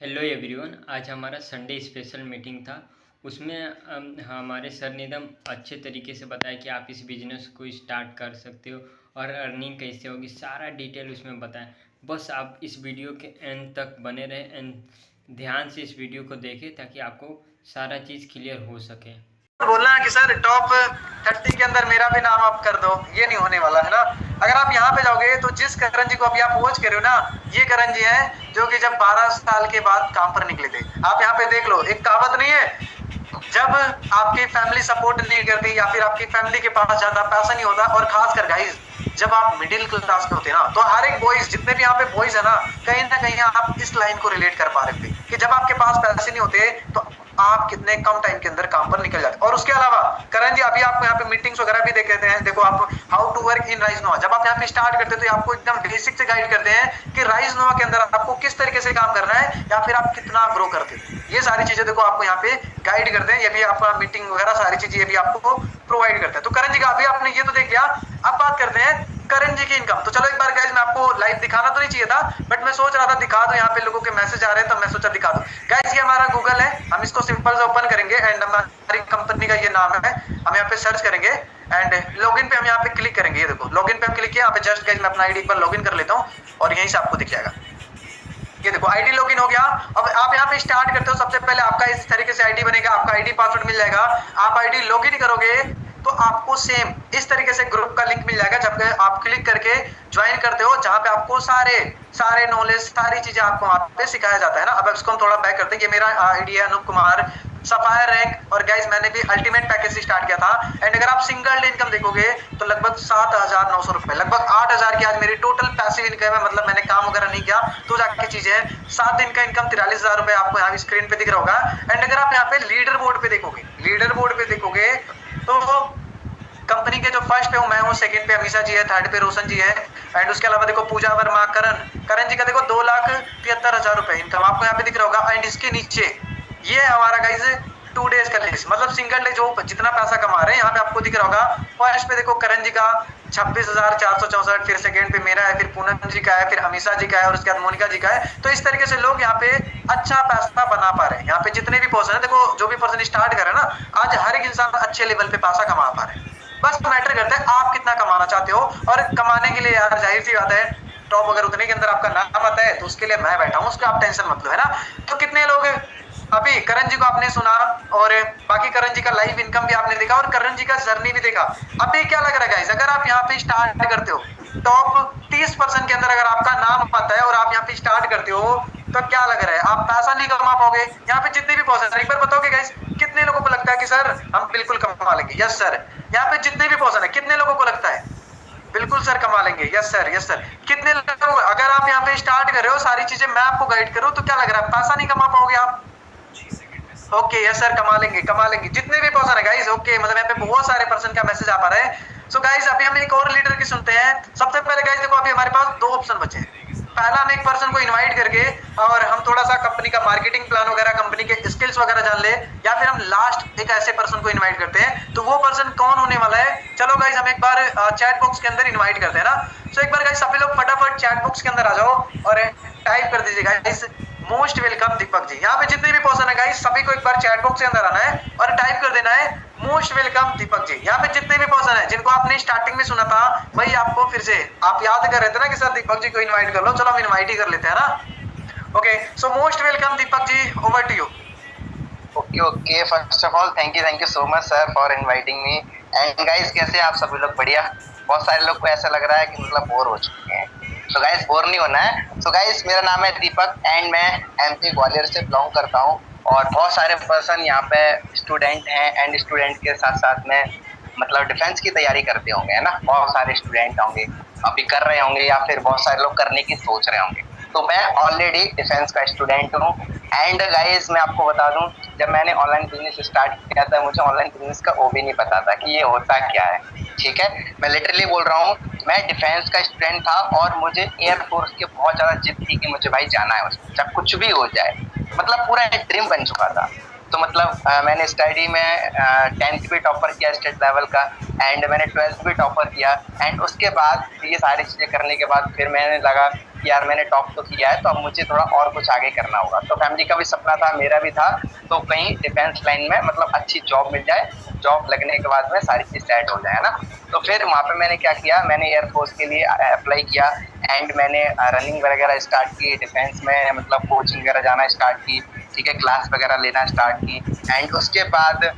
Hello everyone. आज हमारा Sunday special meeting था। उसमें हमारे सर ने एकदम अच्छे तरीके से बताया कि आप इस बिज़नेस को स्टार्ट कर सकते हो और अर्निंग कैसे होगी, सारा डिटेल उसमें बताया। बस आप इस वीडियो के एंड तक बने रहें एंड ध्यान से इस वीडियो को देखें ताकि आपको सारा चीज़ क्लियर हो सके। बोलना है कि सर टॉप 30 के अंदर मेरा भी नाम आप कर दो, ये नहीं होने वाला है ना। अगर आप यहाँ पे जाओगे तो जिस करण जी को अभी आप वॉच कर रहे हो ना, ये करण जी हैं जो कि जब 12 साल के बाद काम पर निकले थे। आप यहाँ पे देख लो, एक कहावत नहीं है, जब आपकी फैमिली सपोर्ट नहीं करती या फिर आपकी फैमिली के पास ज्यादा पैसा नहीं होता, और खासकर गाइस जब आप मिडिल क्लास के होते हैं ना, तो हर एक बॉयज, जितने भी यहाँ पे बॉयज है ना कहीं आप इस लाइन को रिलेट कर पा रहे थे कि जब आपके पास पैसे नहीं होते तो आप कितने कम टाइम के अंदर काम पर निकल जाते। और उसके अलावा करण जी अभी आपको यहाँ पे मीटिंग्स वगैरह भी देते हैं। देखो आप how to work in Rise Nova, जब आप यहाँ पे स्टार्ट करते हैं तो आपको एकदम बेसिक से गाइड करते हैं कि राइज नोवा के अंदर आपको किस तरीके से काम करना है या फिर आप कितना ग्रो करते हैं। ये सारी चीजें देखो आपको यहाँ पे गाइड करते हैं। ये भी आपका मीटिंग वगैरह सारी चीजें ये भी आपको प्रोवाइड करते हैं। तो करण जी का अभी आपने ये तो देख लिया। अब बात करते हैं करण जी की इनकम। तो चलो एक बार गाइस, मैं आपको लाइव दिखाना तो नहीं चाहिए था, बट मैं सोच रहा था दिखा दो, यहाँ पे लोगों के मैसेज आ रहे हैं तो मैं सोचा दिखा दो। गाइस ये हमारा गूगल है, हम इसको सिंपल से ओपन करेंगे एंड हमारी कंपनी का ये नाम है, हम यहाँ पे सर्च करेंगे एंड लॉगिन पे हम यहाँ पे क्लिक करेंगे। ये देखो लॉगिन पे हम क्लिक किया, यहाँ पे जस्ट गाइस मैं अपना आईडी पर लॉगिन कर लेता हूँ और यहीं से आपको दिख जाएगा। ये देखो आईडी लॉगिन हो गया। अब आप यहाँ पे स्टार्ट करते हो, सबसे पहले आपका इस तरीके से आईडी बनेगा, आपका आईडी पासवर्ड मिल जाएगा। आप आईडी लॉगिन करोगे तो आपको सेम इस तरीके से ग्रुप का लिंक मिल जाएगा, जब आप क्लिक करके ज्वाइन करते हो, जहां पे आपको सारे नॉलेज सारी चीजें आपको वहां पे सिखाया जाता है ना। अब इसको हम थोड़ा बैक करते हैं। ये मेरा आईडी है अनूप कुमार सफायर रैंक, और गाइस मैंने भी अल्टीमेट पैकेज से स्टार्ट किया था। एंड अगर आप सिंगल डे इनकम देखोगे तो लगभग 7,900 रुपए, लगभग 8,000 की आज मेरी टोटल पैसिव इनकम है। मतलब मैंने काम वगैरह नहीं किया तो जाके चीजें है। 7 दिन का इनकम 43,000 रुपए आपको यहाँ स्क्रीन पे दिख रहा होगा। एंड अगर आप यहाँ पे लीडर बोर्ड पे देखोगे तो कंपनी के जो फर्स्ट पे हूँ मैं हूँ, सेकंड पे अमीषा जी है, थर्ड पे रोशन जी है। एंड उसके अलावा देखो पूजा वर्मा, करण जी का देखो 2,73,000 रुपए इनकम आपको यहाँ पे दिख रहा होगा। एंड इसके नीचे ये हमारा गाइस 2 डेज का लिस्ट, मतलब सिंगल डे जो जितना पैसा कमा रहे हैं यहाँ पे आपको दिख रहा होगा। फर्स्ट पे देखो करण जी का 26,464, फिर सेकंड पे मेरा है, फिर पूनम जी का है, फिर अमीषा जी का है और उसके बाद मोनिका जी का है। तो इस तरीके से लोग यहाँ पे अच्छा पैसा बना पा रहे हैं। यहाँ पे जितने भी पर्सन है, देखो जो भी पर्सन स्टार्ट कर रहे हैं ना, आज हर एक इंसान अच्छे लेवल पे पैसा कमा पा रहे हैं। बस मैटर करता है आप कितना कमाना चाहते हो। और कमाने के लिए यार जाहिर सी बात है, टॉप अगर उतने के अंदर आपका नाम आता है तो उसके लिए मैं बैठा हूँ, उसका आप टेंशन मत लो, है ना। तो कितने लोग अभी करण जी को आपने सुना और बाकी करण जी का लाइव इनकम भी आपने देखा और करण जी का जर्नी भी देखा। अभी क्या लग रहा है गाइस, अगर आप यहाँ पे स्टार्ट करते हो टॉप 30% के अंदर अगर आपका नाम आता है और आप यहाँ पे स्टार्ट करते हो तो क्या लग रहा है, आप पैसा नहीं कमा पाओगे। यहाँ पे जितने भी पर्सन, एक बार बताओगे गाइस कितने लोगों को लगता है कि सर हम बिल्कुल कमा लेंगे। Yes sir. यहाँ पे जितने भी पर्सन है कितने लोगों को लगता है बिल्कुल सर कमा लेंगे। Yes sir, yes sir. कितने लोग, अगर आप यहाँ पे स्टार्ट कर रहे हो, सारी चीजें मैं आपको गाइड करूँ तो क्या लग रहा है पैसा नहीं कमा पाओगे आप। ओके यस सर, कमा लेंगे जितने भी पर्सन है गाइस। ओके मतलब यहाँ पे बहुत सारे पर्सन का मैसेज आ पा रहा है। सो गाइस अभी हम एक और लीडर की सुनते हैं। सबसे पहले गाइस देखो अभी हमारे पास 2 ऑप्शन बचे हैं। पहला हम एक पर्सन को इनवाइट करके और हम थोड़ा सा कंपनी का मार्केटिंग प्लान वगैरह, कंपनी के स्किल्स वगैरह जान ले, या फिर हम लास्ट एक ऐसे पर्सन को इनवाइट करते हैं। तो वो पर्सन कौन होने वाला है, चलो गाइस हम एक बार चैट बॉक्स के अंदर इनवाइट करते हैं ना। सो एक बार गाइस सभी लोग फटाफट चैट बॉक्स के अंदर आ जाओ और टाइप कर दीजिए गाइस मोस्ट वेलकम दीपक जी। यहाँ पे जितने भी पर्सन है गाइस सभी को एक बार चैट बॉक्स के अंदर आना है और टाइप कर देना है मोस्ट वेलकम दीपक जी। यहाँ पे जितने भी पर्सन है जिनको आपने स्टार्टिंग में सुना था, वही आपको फिर से आप याद कर रहे थे ना कि सर दीपक जी को इनवाइट कर लो, चलो हम इनवाइट ही कर लेते हैं ना। Okay so most welcome Deepak ji, over to you. Okay first of all thank you so much sir for inviting me. And guys कैसे आप सभी लोग, बढ़िया। बहुत सारे लोग को ऐसा लग रहा है कि मतलब बोर हो चुके हैं, तो गाइस बोर नहीं होना है। तो गाइस मेरा नाम है दीपक एंड मैं एमपी ग्वालियर से बिलोंग करता हूँ। और बहुत सारे पर्सन यहाँ पे स्टूडेंट हैं एंड स्टूडेंट के साथ साथ में मतलब डिफेंस की तैयारी करते होंगे, है ना। बहुत सारे स्टूडेंट होंगे, अभी कर रहे होंगे या फिर बहुत सारे लोग करने की सोच रहे होंगे। तो मैं ऑलरेडी डिफेंस का स्टूडेंट हूँ। एंड गाइस मैं आपको बता दूं, जब मैंने ऑनलाइन बिजनेस स्टार्ट किया था मुझे ऑनलाइन बिजनेस का वो भी नहीं पता था कि ये होता क्या है। ठीक है, मैं लिटरली बोल रहा हूँ, मैं डिफेंस का स्टूडेंट था और मुझे एयरफोर्स की बहुत ज़्यादा जिद थी कि मुझे भाई जाना है उसमें, चाहे कुछ भी हो जाए। मतलब पूरा एक ड्रीम बन चुका था। तो मतलब मैंने स्टडी में 10th भी टॉपर किया स्टेट लेवल का, एंड मैंने 12th भी टॉपर किया। एंड उसके बाद ये सारी चीज़ें करने के बाद फिर मैंने लगा कि यार मैंने टॉप तो किया है, तो अब मुझे थोड़ा और कुछ आगे करना होगा। तो फैमिली का भी सपना था, मेरा भी था, तो कहीं डिफेंस लाइन में मतलब अच्छी जॉब मिल जाए, जॉब लगने के बाद में सारी चीज सेट हो जाए, है ना। तो फिर वहाँ पे मैंने क्या किया, मैंने एयरफोर्स के लिए अप्लाई किया एंड मैंने रनिंग वगैरह स्टार्ट की, डिफेंस में मतलब कोचिंग वगैरह जाना स्टार्ट की, ठीक है, क्लास वगैरह लेना स्टार्ट की। एंड उसके बाद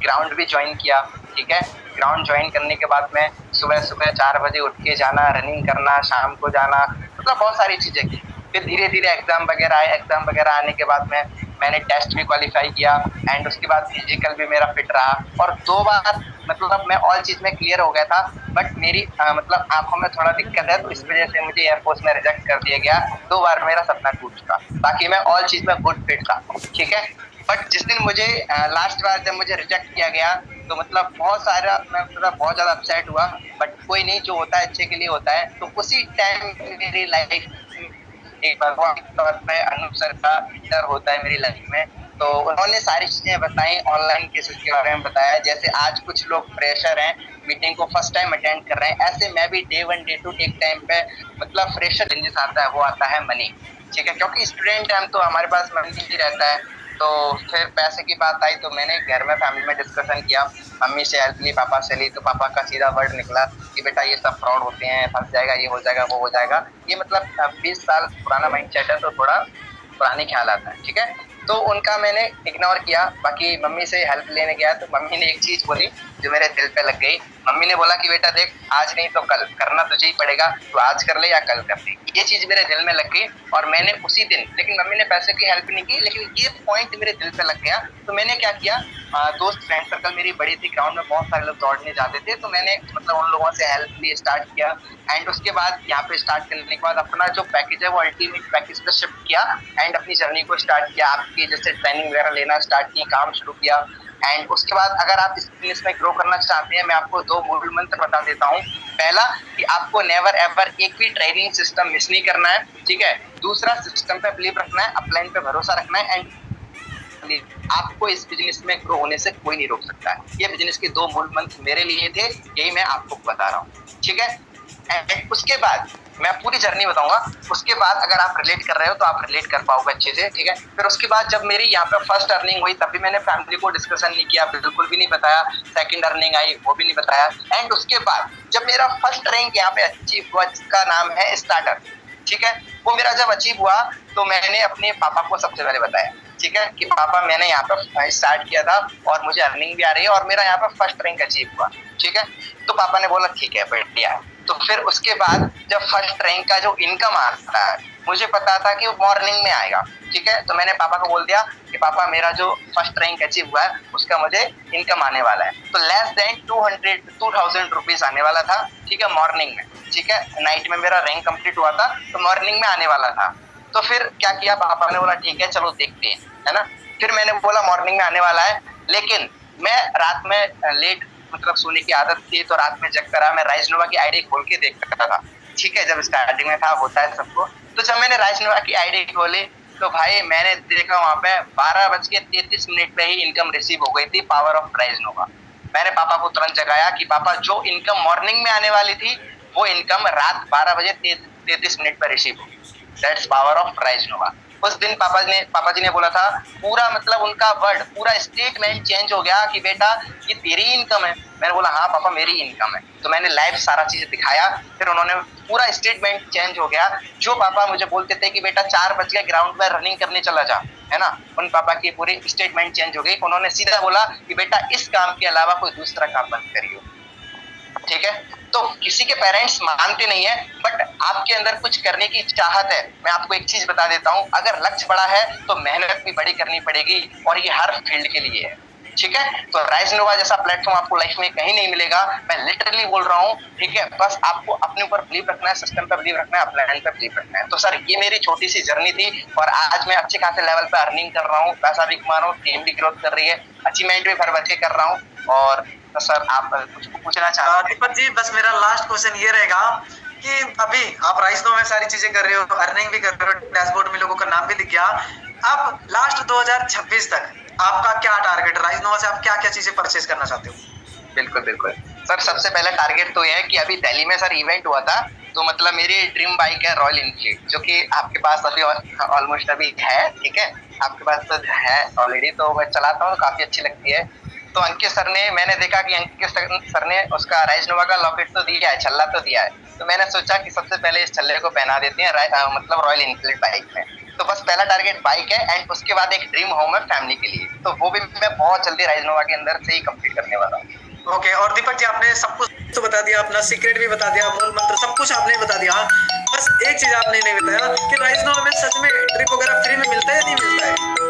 ग्राउंड भी ज्वाइन किया, ठीक है। ग्राउंड ज्वाइन करने के बाद में सुबह सुबह 4 बजे उठ के जाना, रनिंग करना, शाम को जाना, मतलब बहुत सारी चीजें की। फिर धीरे धीरे एग्जाम वगैरह आए, एग्जाम वगैरह आने के बाद में मैंने टेस्ट भी क्वालिफाई किया एंड उसके बाद फिजिकल भी मेरा फिट रहा और 2 बार मतलब मैं ऑल चीज में क्लियर हो गया था। बट मेरी मतलब आंखों में थोड़ा दिक्कत है, तो इस वजह से मुझे एयरफोर्स में रिजेक्ट कर दिया गया। 2 बार मेरा सपना टूट चुका, बाकी मैं ऑल चीज में गुड फिट था, ठीक है। बट जिस दिन मुझे लास्ट बार जब मुझे रिजेक्ट किया गया, तो मतलब बहुत सारा मैं मतलब बहुत ज्यादा अपसेट हुआ। बट कोई नहीं, जो होता है अच्छे के लिए होता है। तो उसी टाइम मेरी लाइफ एक भगवान के तौर पे अनूप सर का डर होता है मेरी लाइफ में। तो उन्होंने सारी चीजें बताई, ऑनलाइन केसेस के बारे में बताया। जैसे आज कुछ लोग फ्रेशर हैं, मीटिंग को फर्स्ट टाइम अटेंड कर रहे हैं, ऐसे मैं भी डे 1 डे 2 एक टाइम पे मतलब फ्रेशर चेंजेस आता है, वो आता है मनी, ठीक है। क्योंकि स्टूडेंट टाइम तो हमारे पास मनी ही रहता है। तो फिर पैसे की बात आई तो मैंने घर में फैमिली में डिस्कशन किया, मम्मी से हेल्प ली, पापा से ली। तो पापा का सीधा वर्ड निकला कि बेटा ये सब फ्रॉड होते हैं, फंस जाएगा, ये हो जाएगा, वो हो जाएगा। ये मतलब 20 साल पुराना माइंड सेट है, तो थोड़ा पुराने ख्याल आता है, ठीक है। तो उनका मैंने इग्नोर किया। बाकी मम्मी से हेल्प लेने गया तो मम्मी ने एक चीज बोली जो मेरे दिल पे लग गई। मम्मी ने बोला कि बेटा देख, आज नहीं तो कल करना तुझे ही पड़ेगा, तो आज कर ले या कल कर ले। ये चीज मेरे दिल में लग गई और मैंने उसी दिन, लेकिन मम्मी ने पैसे की हेल्प नहीं की, लेकिन ये पॉइंट मेरे दिल पे लग गया। तो मैंने क्या किया, दोस्त फ्रेंड सर्कल मेरी बड़ी थी, ग्राउंड में बहुत सारे लोग दौड़ने जाते थे, तो मैंने मतलब उन लोगों से हेल्प ली, स्टार्ट किया। एंड उसके बाद यहाँ पे स्टार्ट करने के बाद अपना जो पैकेज है वो अल्टीमेट पैकेज पे शिफ्ट किया एंड अपनी जर्नी को स्टार्ट किया। आपकी जैसे ट्रेनिंग वगैरह लेना स्टार्ट की, काम शुरू किया। एंड उसके बाद अगर आप इस बिजनेस में ग्रो करना चाहते हैं, मैं आपको 2 मूल मंत्र बता देता हूँ। पहला कि आपको नेवर एवर एक भी ट्रेनिंग सिस्टम मिस नहीं करना है, ठीक है। दूसरा, सिस्टम पे बिलीव रखना है, अपलाइन पे भरोसा रखना है। एंड आपको इस बिजनेस में ग्रो होने से कोई नहीं रोक सकता है। ये बिजनेस के 2 मूल मंत्र मेरे लिए थे, यही मैं आपको बता रहा हूँ, ठीक है। एंड उसके बाद मैं पूरी जर्नी बताऊंगा। उसके बाद अगर आप रिलेट कर रहे हो तो आप रिलेट कर पाओगे अच्छे से, ठीक है। फिर उसके बाद जब मेरी यहाँ पे फर्स्ट अर्निंग हुई, तब भी मैंने फैमिली को डिस्कशन नहीं किया, बिल्कुल भी नहीं बताया। सेकंड अर्निंग आई, वो भी नहीं बताया। एंड उसके बाद जब मेरा फर्स्ट रैंक यहाँ पे अचीव हुआ, जिसका नाम है स्टार्टर, ठीक है, वो मेरा जब अचीव हुआ तो मैंने अपने पापा को सबसे पहले बताया, ठीक है, कि पापा मैंने यहाँ पे स्टार्ट किया था और मुझे अर्निंग भी आ रही है और मेरा यहाँ पे फर्स्ट रैंक अचीव हुआ, ठीक है। तो पापा ने बोला ठीक है बढ़िया। तो फिर उसके बाद जब फर्स्ट रैंक का जो इनकम आता है, मुझे पता था कि वो मॉर्निंग में आएगा, ठीक है। तो मैंने पापा को बोल दिया कि पापा मेरा जो फर्स्ट रैंक अचीव हुआ है उसका मुझे इनकम आने वाला है। तो लेस देन 2000 रुपीज आने वाला था, ठीक है, मॉर्निंग में, ठीक है। नाइट में मेरा रैंक कंप्लीट हुआ था तो मॉर्निंग में आने वाला था। तो फिर क्या किया, पापा ने बोला ठीक है चलो देखते हैं, है ना। फिर मैंने बोला मॉर्निंग में आने वाला है, लेकिन मैं रात में लेट मतलब सोने की आदत थी, तो रात में जग करा, मैं राइज नोवा की आईडी खोल के देख रहा था, ठीक है। जब स्टार्टिंग में था, होता है सबको। तो जब मैंने राइज नोवा की आईडी खोली तो भाई मैंने देखा वहां पे 12:33 पे ही इनकम रिसीव हो गई थी, पावर ऑफ राइज नोवा। मैंने पापा को तुरंत जगाया कि पापा जो इनकम मॉर्निंग में आने वाली थी वो इनकम रात 12:33 पर रिसीव होगी। दैट्स पावर ऑफ राइज नोवा। उस दिन पापा जी ने बोला था, पूरा मतलब उनका वर्ड, पूरा स्टेटमेंट चेंज हो गया कि बेटा ये तेरी इनकम है। मैंने बोला हाँ पापा मेरी इनकम है। तो मैंने लाइव सारा चीज दिखाया, फिर उन्होंने पूरा स्टेटमेंट चेंज हो गया। जो पापा मुझे बोलते थे कि बेटा 4 बज के ग्राउंड में रनिंग करने चला जा, है ना, उन पापा की पूरी स्टेटमेंट चेंज हो गई। उन्होंने सीधा बोला कि बेटा इस काम के अलावा कोई दूसरा काम मत करियो, ठीक है। तो किसी के पेरेंट्स मानते नहीं है, बट आपके अंदर कुछ करने की चाहत है। मैं आपको एक चीज बता देता हूँ, अगर लक्ष्य बड़ा है तो मेहनत भी बड़ी करनी पड़ेगी, और ये हर फील्ड के लिए है, ठीक है। तो राइज नोवा जैसा प्लेटफॉर्म आपको लाइफ में कहीं नहीं मिलेगा, मैं लिटरली बोल रहा हूँ, ठीक है। बस आपको अपने ऊपर बिलीव रखना है, सिस्टम पर बिलीव रखना है, अपने प्लान पर बिलीव रखना है। तो सर ये मेरी छोटी सी जर्नी थी, और आज मैं अच्छे खासे लेवल पे अर्निंग कर रहा हूँ, पैसा भी कमा रहा हूँ, टीम भी ग्रोथ कर रही है, अचीवमेंट भी भर भर के कर रहा हूँ। और तो सर आप कुछ पूछना चाहते हैं? दीपक जी बस मेरा लास्ट क्वेश्चन ये रहेगा कि अभी आप राइज नोवा में सारी चीजें कर रहे हो, अर्निंग भी कर रहे हो, डैशबोर्ड में लोगों का नाम भी दिख गया। अब लास्ट 2026 तक आपका क्या टारगेट, राइज नोवा से आप क्या क्या चीजें परचेज करना चाहते हो? बिल्कुल बिल्कुल। सर सबसे पहले टारगेट तो ये है कि अभी दिल्ली में सर इवेंट हुआ था, तो मतलब मेरी ड्रीम बाइक है रॉयल इनफील्ड, जो कि आपके पास अभी ऑलमोस्ट अभी है, ठीक है, आपके पास तो है ऑलरेडी, तो मैं चलाता हूँ, काफी अच्छी लगती है। तो अंकित सर ने, मैंने देखा कि अंकित सर ने उसका राइज नोवा का लॉकेट तो दिया है, छल्ला तो दिया है, तो मैंने सोचा कि सबसे पहले इस छल्ले को पहना देते हैं मतलब रॉयल इनफील्ड बाइक में। तो बस पहला टारगेट बाइक है, एंड उसके बाद एक ड्रीम होम है फैमिली के लिए, तो वो भी मैं बहुत जल्दी राइज नोवा के अंदर से ही कंप्लीट करने वाला हूँ। ओके, और दीपक जी आपने सब कुछ तो बता दिया, अपना सीक्रेट भी बता दिया, मूल मंत्र सब कुछ आपने बता दिया। बस एक चीज आपने नहीं बताया कि राइज नोवा में सच में ट्रिप वगैरह फ्री में मिलता है या नहीं मिलता है?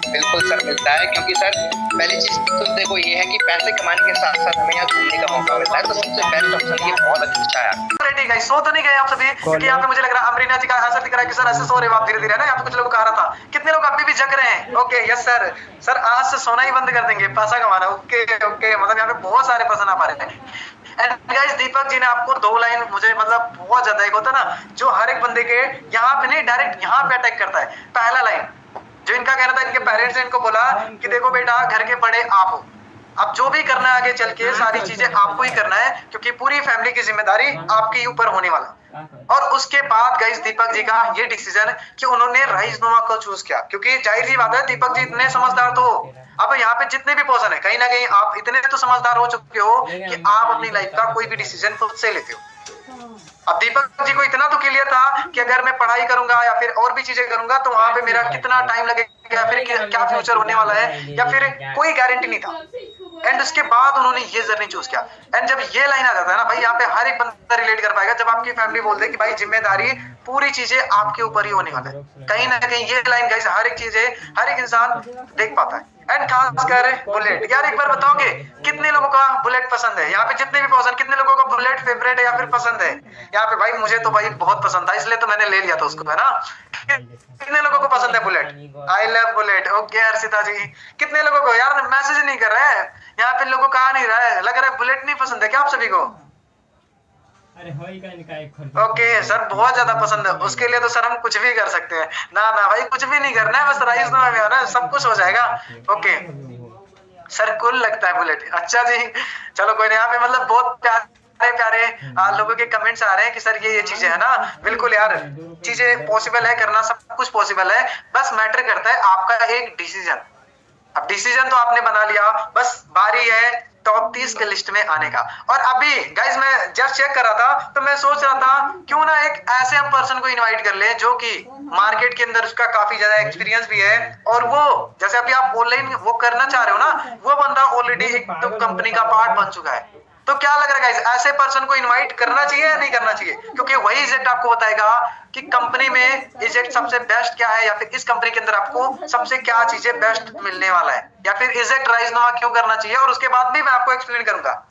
बिल्कुल सर मिलता है, क्योंकि सर पहली चीज तो देखो ये है कि पैसे कमाने के साथ साथ हमें यहाँ घूमने का मौका मिलता है, तो सबसे बेस्ट ऑप्शन ये बहुत अच्छा है। रेडी गाइस, सो तो नहीं गए आप सभी? क्योंकि यहाँ पे मुझे लग रहा है अमरीना जी का ऐसा दिख रहा है कि सर ऐसे सो रहे हो आप धीरे धीरे ना, यहाँ पे कुछ लोग कह रहा था, कितने लोग अभी भी जग रहे हैं? ओके यस सर, सर आज से सोना ही बंद कर देंगे, पैसा कमाना। ओके ओके, मतलब यहाँ पे बहुत सारे पर्सन आ पा रहे हैं। एंड गाइस दीपक जी ने आपको 2 लाइन मुझे मतलब बहुत ज्यादा, एक होता है ना जो हर एक बंदे के यहाँ पे नहीं डायरेक्ट यहाँ पे अटैक करता है। पहला लाइन जो इनका कहना था, इनके पेरेंट्स ने इनको बोला कि देखो बेटा घर के बड़े आप हो, अब जो भी करना है आगे चल के सारी चीजें आपको ही करना है, क्योंकि पूरी फैमिली की जिम्मेदारी आपके ही ऊपर होने वाला। और उसके बाद गाइस दीपक जी का ये डिसीजन कि उन्होंने राइज नोवा को चूज किया, क्योंकि जाहिर सी बात है दीपक जी इतने समझदार तो हो, अब यहाँ पे जितने भी पर्सन है कहीं ना कहीं आप इतने तो समझदार हो चुके हो कि आप अपनी लाइफ का कोई भी डिसीजन खुद से लेते हो। अब दीपक जी को इतना तो क्लियर था कि अगर मैं पढ़ाई करूंगा या फिर और भी चीजें करूंगा तो वहां पे मेरा कितना टाइम लगेगा, या फिर क्या फ्यूचर होने वाला है, या फिर कोई गारंटी नहीं था। एंड उसके बाद उन्होंने ये जर्नी चूज किया। एंड जब ये लाइन आ जाता है ना भाई, यहाँ पे हर एक बंदा रिलेट कर पाएगा, जब आपकी फैमिली बोल दे कि भाई जिम्मेदारी पूरी चीजें आपके ऊपर ही होने वाला है, कहीं ना कहीं ये लाइन गाइस हर एक चीजें हर एक इंसान देख पाता है। एंड खासकर बुलेट, यार एक बार बताओगे कितने लोगों का बुलेट पसंद है? यहाँ पे जितने भी पर्सन, कितने लोगों का बुलेट फेवरेट है या फिर पसंद है? यहाँ पे भाई मुझे तो भाई बहुत पसंद था, इसलिए तो मैंने ले लिया था उसको, है ना। कितने लोगों को पसंद है Bullet? I love Bullet. Okay Harshita ji, कितने लोगों को? यार मैसेज नहीं कर रहे हैं यहाँ पे, लोगों का आ नहीं रहा है, लग रहा है बुलेट नहीं पसंद है क्या आप सभी को? ओके सर बहुत ज्यादा पसंद है, उसके लिए तो सर हम कुछ भी कर सकते हैं। ना ना भाई कुछ भी नहीं करना है, बस राइज नोवा में आना, सब कुछ हो जाएगा। ओके सर कूल लगता है बुलेट, अच्छा जी चलो कोई नहीं। यहाँ पे मतलब बहुत प्यारे प्यारे लोगों के कमेंट्स आ रहे हैं कि सर ये चीजें है ना, बिल्कुल यार चीजें पॉसिबल है करना, सब कुछ पॉसिबल है, बस मैटर करता है आपका एक डिसीजन। अब डिसीजन तो आपने बना लिया, बस बारी है टॉप 30 के लिस्ट में आने का। और अभी गाइस मैं जस्ट चेक कर रहा था तो मैं सोच रहा था क्यों ना एक ऐसे हम पर्सन को इनवाइट कर ले जो कि मार्केट के अंदर उसका काफी ज्यादा एक्सपीरियंस भी है, और वो जैसे अभी आप ऑनलाइन वो करना चाह रहे हो ना, वो बंदा ऑलरेडी एक तो कंपनी का पार्ट बन चुका है। तो क्या लग रहा है गाइस, ऐसे पर्सन को इनवाइट करना चाहिए या नहीं करना चाहिए? क्योंकि वही इजेक्ट आपको बताएगा कि कंपनी में इजेक्ट सबसे बेस्ट क्या है, या फिर इस कंपनी के अंदर आपको सबसे क्या चीजें बेस्ट मिलने वाला है, या फिर इजेक्ट राइज नोवा क्यों करना चाहिए, और उसके बाद भी मैं आपको एक्सप्लेन करूंगा।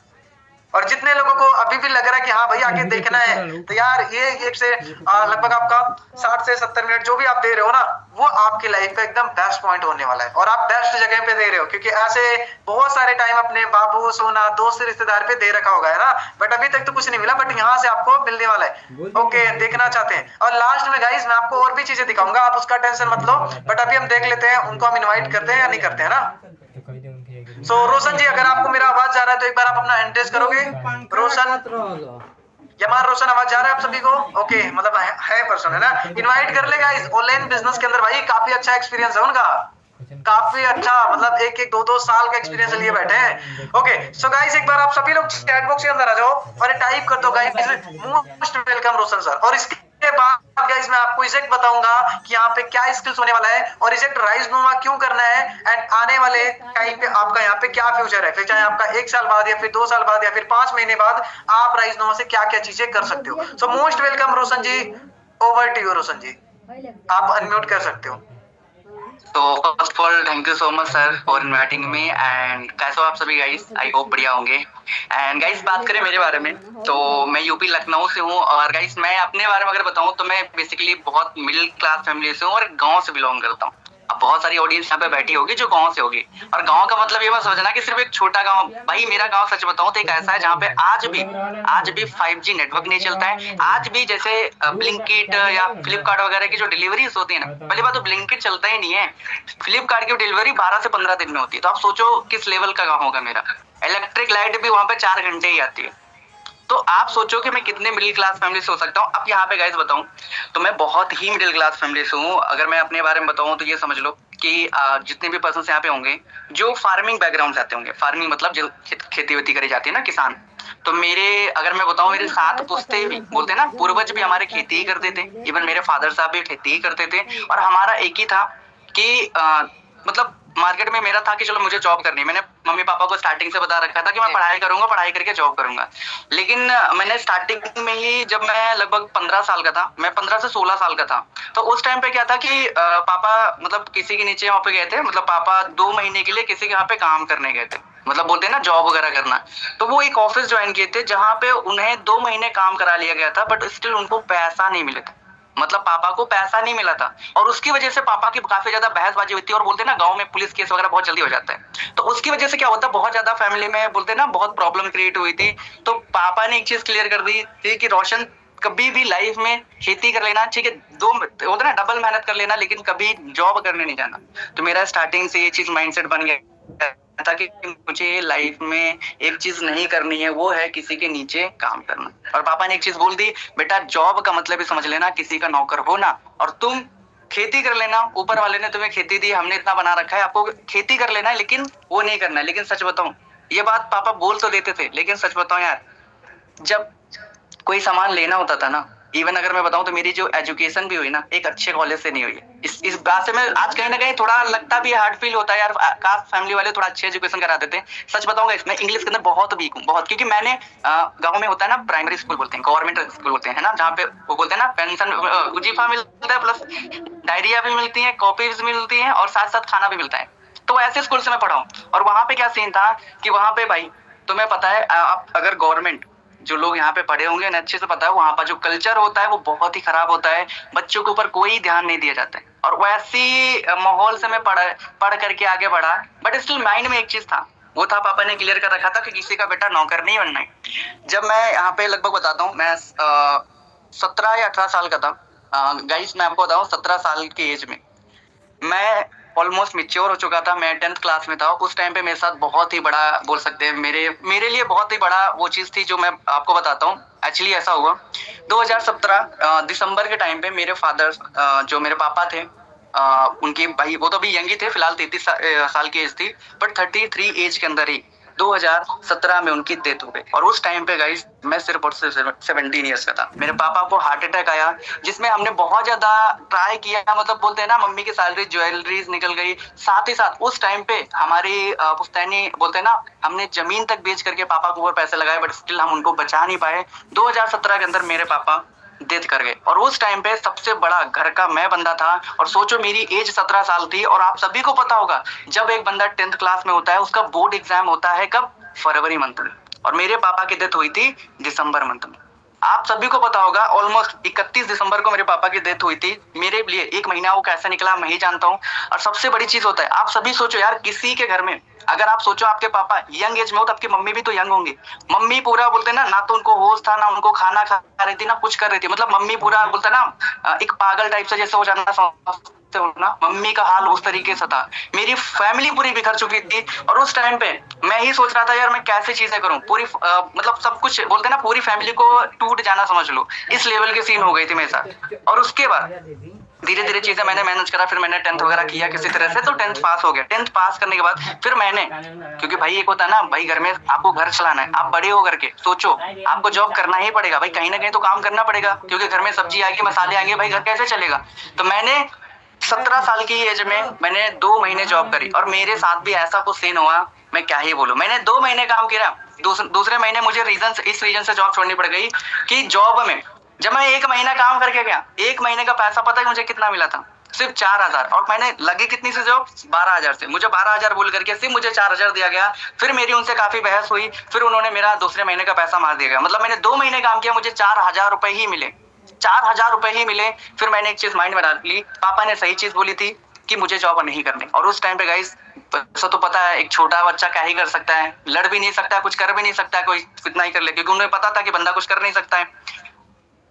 और जितने लोगों को अभी भी लग रहा है कि हाँ भाई आगे देखना है, तो यार ये एक से लगभग आपका 60 से 70 मिनट जो भी आप दे रहे हो ना, वो आपकी लाइफ का एकदम बेस्ट पॉइंट होने वाला है, और आप बेस्ट जगह पे दे रहे हो, क्योंकि ऐसे बहुत सारे टाइम अपने बाबू सोना दोस्त रिश्तेदार पे दे रखा होगा, है ना, बट अभी तक तो कुछ नहीं मिला, बट यहाँ से आपको मिलने वाला है। ओके देखना चाहते हैं, और लास्ट में गाइस मैं आपको और भी चीजें दिखाऊंगा, आप उसका टेंशन मत लो, बट अभी हम देख लेते हैं उनको हम इन्वाइट करते हैं या नहीं करते हैं ना। सो रोशन जी अगर आपको मेरा आवाज जा रहा है तो एक बार आप अपना हैंड रेज करोगे। रोशन, यमार रोशन आवाज जा रहा है आप सभी को? ओके मतलब है पर्सन है ना, इनवाइट कर लेगा। इस ऑनलाइन बिजनेस के अंदर भाई काफी अच्छा एक्सपीरियंस है उनका, काफी अच्छा, मतलब एक एक 2-2 साल का एक्सपीरियंस लिए बैठे हैं। ओके सो गाइस एक बार आप सभी लोग चैट बॉक्स के अंदर आ जाओ और टाइप कर दो गाइस मोस्ट वेलकम रोशन सर। और इसके बाद गाइस मैं आपको इजेक्ट बताऊंगा कि यहाँ पे क्या स्किल्स होने वाला है, और इजेक्ट राइज नोवा क्यों करना है, एंड आने वाले टाइम पे आपका यहाँ पे क्या फ्यूचर है, फिर चाहे आपका 1 साल बाद या फिर 2 साल बाद या फिर 5 महीने बाद आप राइज नोवा से क्या क्या चीजें कर सकते हो। So most welcome Roshan ji, over to you Roshan ji, आप अनम्यूट कर सकते हो। तो first of all thank you so much sir for inviting me, and कैसे हो आप सभी गाइस, आई होप बढ़िया होंगे। एंड गाइस बात करें मेरे बारे में तो मैं यूपी लखनऊ से हूँ, और गाइस मैं अपने बारे में अगर बताऊँ तो मैं बेसिकली बहुत मिडिल क्लास फैमिली से हूँ और गाँव से बिलोंग करता हूँ। अब बहुत सारी ऑडियंस यहाँ पे बैठी होगी जो गांव से होगी, और गांव का मतलब ये मत समझना कि सिर्फ एक छोटा गांव। भाई मेरा गांव सच बताऊं तो एक ऐसा है जहाँ पे आज भी 5G नेटवर्क नहीं चलता है। आज भी जैसे ब्लिंकिट या फ्लिपकार्ट वगैरह की जो डिलीवरीज होती है ना, पहली बात तो ब्लिंकिट चलता ही नहीं है, फ्लिपकार्ट की डिलीवरी 12 से 15 दिन में होती है। तो आप सोचो किस लेवल का गाँव होगा मेरा। इलेक्ट्रिक लाइट भी वहाँ पे 4 घंटे ही आती है। तो आप सोचो कि मैं कितने मिडिल क्लास फैमिली से हो सकता हूँ। अब यहाँ पे गाइस बताऊं तो मैं बहुत ही मिडिल क्लास फैमिली से हूँ। अगर मैं अपने बारे में बताऊं तो ये समझ लो कि जितने भी पर्सन यहाँ पे होंगे जो फार्मिंग बैकग्राउंड से आते होंगे, फार्मिंग मतलब जो खेती वेती करी जाती है ना, किसान। तो मेरे अगर मैं बताऊं मेरे 7 पुश्ते भी बोलते हैं ना, पूर्वज भी हमारे खेती ही करते थे। इवन मेरे फादर साहब भी खेती ही करते थे। और हमारा एक ही था कि मतलब मार्केट में मेरा था कि चलो मुझे जॉब करनी है। मैंने मम्मी पापा को स्टार्टिंग से बता रखा था कि मैं पढ़ाई करूंगा, पढ़ाई करके जॉब करूंगा। लेकिन मैंने स्टार्टिंग में ही, जब मैं लगभग 15 साल का था, मैं 15 से 16 साल का था, तो उस टाइम पे क्या था कि पापा मतलब किसी के नीचे वहाँ पे गए थे। मतलब पापा 2 महीने के लिए किसी के यहाँ पे काम करने गए थे, मतलब बोलते हैं ना जॉब वगैरह करना। तो वो एक ऑफिस ज्वाइन किए थे जहाँ पे उन्हें 2 महीने काम करा लिया गया था, बट स्टिल उनको पैसा नहीं मिला था। मतलब पापा को पैसा नहीं मिला था और उसकी वजह से पापा की काफी ज्यादा बहसबाजी हुई थी। और बोलते हैं ना गांव में पुलिस केस वगैरह बहुत जल्दी हो जाता है, तो उसकी वजह से क्या होता है, बहुत ज्यादा फैमिली में बोलते हैं ना बहुत प्रॉब्लम क्रिएट हुई थी। तो पापा ने एक चीज क्लियर कर दी थी कि रोशन कभी भी लाइफ में खेती कर लेना, ठीक है, दो होता है ना डबल मेहनत कर लेना, लेकिन कभी जॉब करने नहीं जाना। तो मेरा स्टार्टिंग से ये चीज माइंडसेट बन गया था कि मुझे लाइफ में एक चीज नहीं करनी है, वो है किसी के नीचे काम करना। और पापा ने एक चीज बोल दी, बेटा जॉब का मतलब ही समझ लेना किसी का नौकर होना, और तुम खेती कर लेना। ऊपर वाले ने तुम्हें खेती दी, हमने इतना बना रखा है, आपको खेती कर लेना है, लेकिन वो नहीं करना है। लेकिन सच बताऊं, ये बात पापा बोल तो देते थे, लेकिन सच बताऊं यार, जब कोई सामान लेना होता था ना, इवन अगर मैं बताऊं तो मेरी जो एजुकेशन भी हुई ना, एक अच्छे कॉलेज से नहीं हुई। इस बात से मैं आज कहीं ना कहीं थोड़ा लगता भी, हार्ड फील होता है यार, काश फैमिली वाले थोड़ा अच्छे एजुकेशन करा देते। सच बताऊंगा, इसमें इंग्लिश के अंदर बहुत वीक हूँ, बहुत। क्योंकि मैंने गांव में होता है ना प्राइमरी स्कूल बोलते हैं, गवर्नमेंट स्कूल बोलते हैं ना, जहाँ पे वो बोलते हैं ना पेंशन वजीफा मिलता है, प्लस डायरिया भी मिलती है, कॉपीज मिलती है, और साथ साथ खाना भी मिलता है। तो ऐसे स्कूल से मैं पढ़ा हूँ। और वहां पे क्या सीन था कि वहां पे भाई तुम्हें पता है, आप अगर गवर्नमेंट, जो लोग यहाँ पे पढ़े होंगे ना, अच्छे से पता है वहाँ पर जो कल्चर होता है वो बहुत ही खराब होता है। बच्चों के ऊपर कोई ध्यान नहीं दिया जाता है। और वैसी माहौल से मैं पढ़ करके आगे बढ़ा, बट स्टिल माइंड में एक चीज था, वो था पापा ने क्लियर कर रखा था कि किसी का बेटा नौकर नहीं बनना है। जब मैं यहाँ पे लगभग बताता हूँ, मैं 17 या 18 साल का था। गाइस मैं आपको बताऊँ, 17 साल की एज में मैं ऑलमोस्ट मैच्योर हो चुका था। मैं 10th क्लास में था। उस टाइम पे मेरे साथ बहुत ही बड़ा, बोल सकते हैं मेरे लिए बहुत ही बड़ा वो चीज़ थी, जो मैं आपको बताता हूँ। एक्चुअली ऐसा हुआ 2017 दिसंबर के टाइम पे मेरे फादर, जो मेरे पापा थे, उनकी भाई, वो तो अभी यंग ही थे, फिलहाल 33 साल की एज थी, बट 33 एज के अंदर ही 2017 में उनकी डेथ हो गई। और उस टाइम पे गाइस मैं सिर्फ और सिर्फ 17 ईयर्स का था। मेरे पापा को हार्ट अटैक आया, जिसमें हमने बहुत ज्यादा ट्राई किया, मतलब बोलते हैं ना मम्मी की सैलरी ज्वेलरीज निकल गई। साथ ही साथ उस टाइम पे हमारी पुश्तैनी, बोलते हैं ना, हमने जमीन तक बेच करके पापा को ऊपर पैसे लगाए, बट स्टिल हम उनको बचा नहीं पाए। 2017 के अंदर मेरे पापा डेथ कर गए। और उस टाइम पे सबसे बड़ा घर का मैं बंदा था। और सोचो मेरी एज 17 साल थी, और आप सभी को पता होगा जब एक बंदा 10th क्लास में होता है, उसका बोर्ड एग्जाम होता है कब, फरवरी मंथ में। और मेरे पापा की डेथ हुई थी दिसंबर मंथ में। आप सभी को पता होगा ऑलमोस्ट 31 दिसंबर को मेरे पापा की डेथ हुई थी। मेरे लिए एक महीना वो कैसे निकला मैं ही जानता हूँ। और सबसे बड़ी चीज होता है, आप सभी सोचो यार, किसी के घर में अगर आप सोचो आपके पापा यंग एज में हो, तो आपकी मम्मी भी तो यंग होंगी। मम्मी पूरा बोलते ना, ना तो उनको होश था, ना उनको खाना खा रही थी, ना कुछ कर रही थी। मतलब मम्मी पूरा बोलते ना एक पागल टाइप से जैसे हो जाना, समझते हो ना, मम्मी का हाल उस तरीके से था। मेरी फैमिली पूरी बिखर चुकी थी। और उस टाइम पे मैं ही सोच रहा था यार मैं कैसे चीजें करूं, पूरी मतलब सब कुछ बोलते ना, पूरी फैमिली को टूट जाना समझ लो, इस लेवल की सीन हो गई थी मेरे साथ। और उसके बाद धीरे धीरे चीजें मैंने मैनेज करा। फिर मैंने 10th वगैरह किया किसी तरह से, तो 10th पास हो गया। 10th पास करने के बाद फिर मैंने, क्योंकि भाई एक होता है ना भाई, घर में आपको घर चलाना है, आप बड़े हो करके सोचो आपको जॉब करना ही पड़ेगा भाई, कहीं ना कहीं तो काम करना पड़ेगा, क्योंकि घर में सब्जी आएगी, मसाले आएंगे, भाई घर कैसे चलेगा। तो मैंने 17 साल की एज में मैंने 2 महीने जॉब करी। और मेरे साथ भी ऐसा कुछ सीन हुआ, मैं क्या ही बोलूं। मैंने 2 महीने काम किया, दूसरे महीने मुझे इस रीजन से जॉब छोड़नी पड़ गई कि जॉब में जब मैं 1 महीना काम करके गया, 1 महीने का पैसा पता है मुझे कितना मिला था, सिर्फ 4,000। और मैंने लगी कितनी से जॉब, 12,000 से। मुझे 12,000 बोल करके सिर्फ मुझे 4,000 दिया गया। फिर मेरी उनसे काफी बहस हुई, फिर उन्होंने मेरा दूसरे महीने का पैसा मार दिया गया। मतलब मैंने 2 महीने काम किया, मुझे 4,000 रुपए ही मिले, 4,000 रुपए ही मिले। फिर मैंने एक चीज माइंड में डाल ली, पापा ने सही चीज बोली थी कि मुझे जॉब नहीं करनी। और उस टाइम पे गाइस ऐसा तो पता है, एक छोटा बच्चा क्या ही कर सकता है, लड़ भी नहीं सकता, कुछ कर भी नहीं सकता, कोई कितना ही कर ले, क्योंकि उन्हें पता था कि बंदा कुछ कर नहीं सकता है।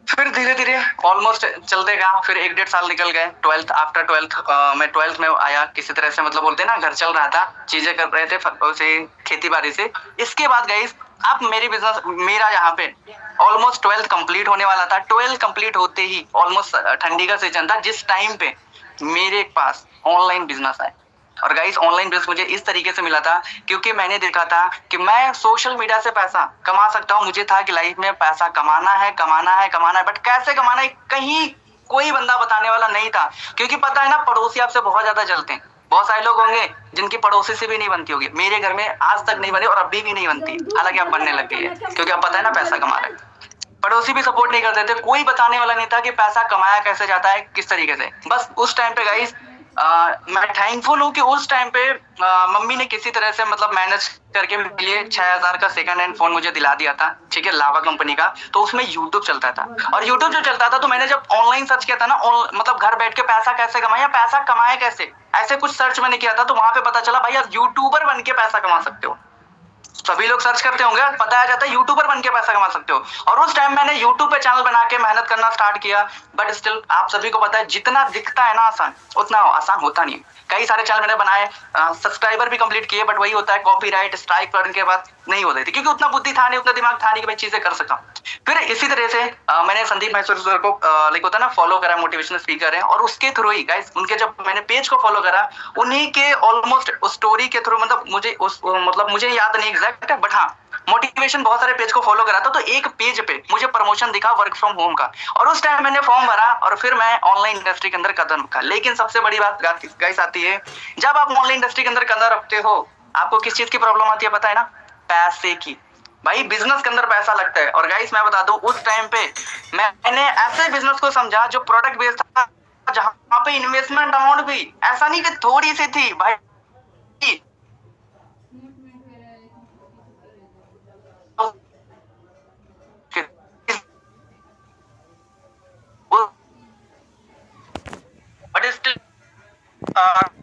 फिर धीरे धीरे ऑलमोस्ट चलते गया, फिर 1-1.5 साल निकल गए। ट्वेल्थ, आफ्टर ट्वेल्थ मैं ट्वेल्थ में आया किसी तरह से, मतलब बोलते हैं ना घर चल रहा था, चीजें कर रहे थे से खेती बाड़ी से। इसके बाद गाइस आप मेरी बिजनेस, मेरा यहाँ पे ऑलमोस्ट 12th कंप्लीट होने वाला था। 12th कंप्लीट होते ही ऑलमोस्ट ठंडी का सीजन था, जिस टाइम पे मेरे पास ऑनलाइन बिजनेस है। और गाइस ऑनलाइन बिजनेस मुझे इस तरीके से मिला था क्योंकि मैंने देखा था कि मैं सोशल मीडिया से पैसा कमा सकता हूँ। मुझे था कि लाइफ में पैसा कमाना है, कमाना है, कमाना है, बट कैसे कमाना है कहीं कोई बंदा बताने वाला नहीं था। क्योंकि पता है ना, पड़ोसी आपसे बहुत ज्यादा जलते हैं। बहुत सारे लोग होंगे जिनकी पड़ोसी से भी नहीं बनती होगी। मेरे घर में आज तक नहीं बनी और अभी भी नहीं बनती, हालांकि अब बनने लग गई है क्योंकि अब पता है ना पैसा कमा रहे हैं। पड़ोसी भी सपोर्ट नहीं करते थे, कोई बताने वाला नहीं था कि पैसा कमाया कैसे जाता है, किस तरीके से। बस उस टाइम पे गाइस मैं थैंकफुल हूँ कि उस टाइम पे मम्मी ने किसी तरह से मतलब मैनेज करके मेरे लिए 6000 का सेकंड हैंड फोन मुझे दिला दिया था, ठीक है, लावा कंपनी का। तो उसमें यूट्यूब चलता था, और यूट्यूब जो चलता था तो मैंने जब ऑनलाइन सर्च किया था ना, मतलब घर बैठ के पैसा कैसे कमाया, पैसा कमाए कैसे, ऐसे कुछ सर्च मैंने किया था, तो वहां पे पता चला भाई आप यूट्यूबर बन के पैसा कमा सकते हो। सभी लोग सर्च करते होंगे, बताया जाता है यूट्यूबर बन के पैसा कमा सकते हो। और उस टाइम मैंने यूट्यूब पे चैनल बना के मेहनत करना स्टार्ट किया। बट स्टिल आप सभी को पता है जितना दिखता है ना आसान, उतना आसान होता नहीं। कई सारे चैनल मैंने बनाए, सब्सक्राइबर भी कंप्लीट किए, बट वही होता है कॉपीराइट स्ट्राइक करने के बाद नहीं होती थी, क्योंकि उतना बुद्धि था नहीं, उतना दिमाग था नहीं कि मैं चीजें कर सका। फिर इसी तरह से मैंने संदीप माहेश्वरी सर को लाइक होता है ना फॉलो करा, मोटिवेशनल स्पीकर है, और उसके थ्रू ही गाइस उनके जब मैंने पेज को फॉलो करा, उन्हीं के ऑलमोस्ट उस स्टोरी के थ्रू, मतलब मुझे याद नहीं एग्जैक्ट है, बट हाँ मोटिवेशन बहुत सारे पेज को फॉलो करा था। तो एक पेज पे मुझे प्रमोशन दिखा वर्क फ्रॉम होम का, और उस टाइम मैंने फॉर्म भरा और फिर मैं ऑनलाइन इंडस्ट्री के अंदर कदम रखा। लेकिन सबसे बड़ी बात गाइस आती है, जब आप ऑनलाइन इंडस्ट्री के अंदर कदम रखते हो, आपको किस चीज की प्रॉब्लम आती है पता है ना, पैसे की। भाई बिजनेस के अंदर पैसा लगता है। और गाइस मैं बता दूं, उस टाइम पे मैंने ऐसे बिजनेस को समझा जो प्रोडक्ट बेस्ड था, जहां पे इन्वेस्टमेंट अमाउंट भी ऐसा नहीं कि थोड़ी सी थी भाई, बट स्टिल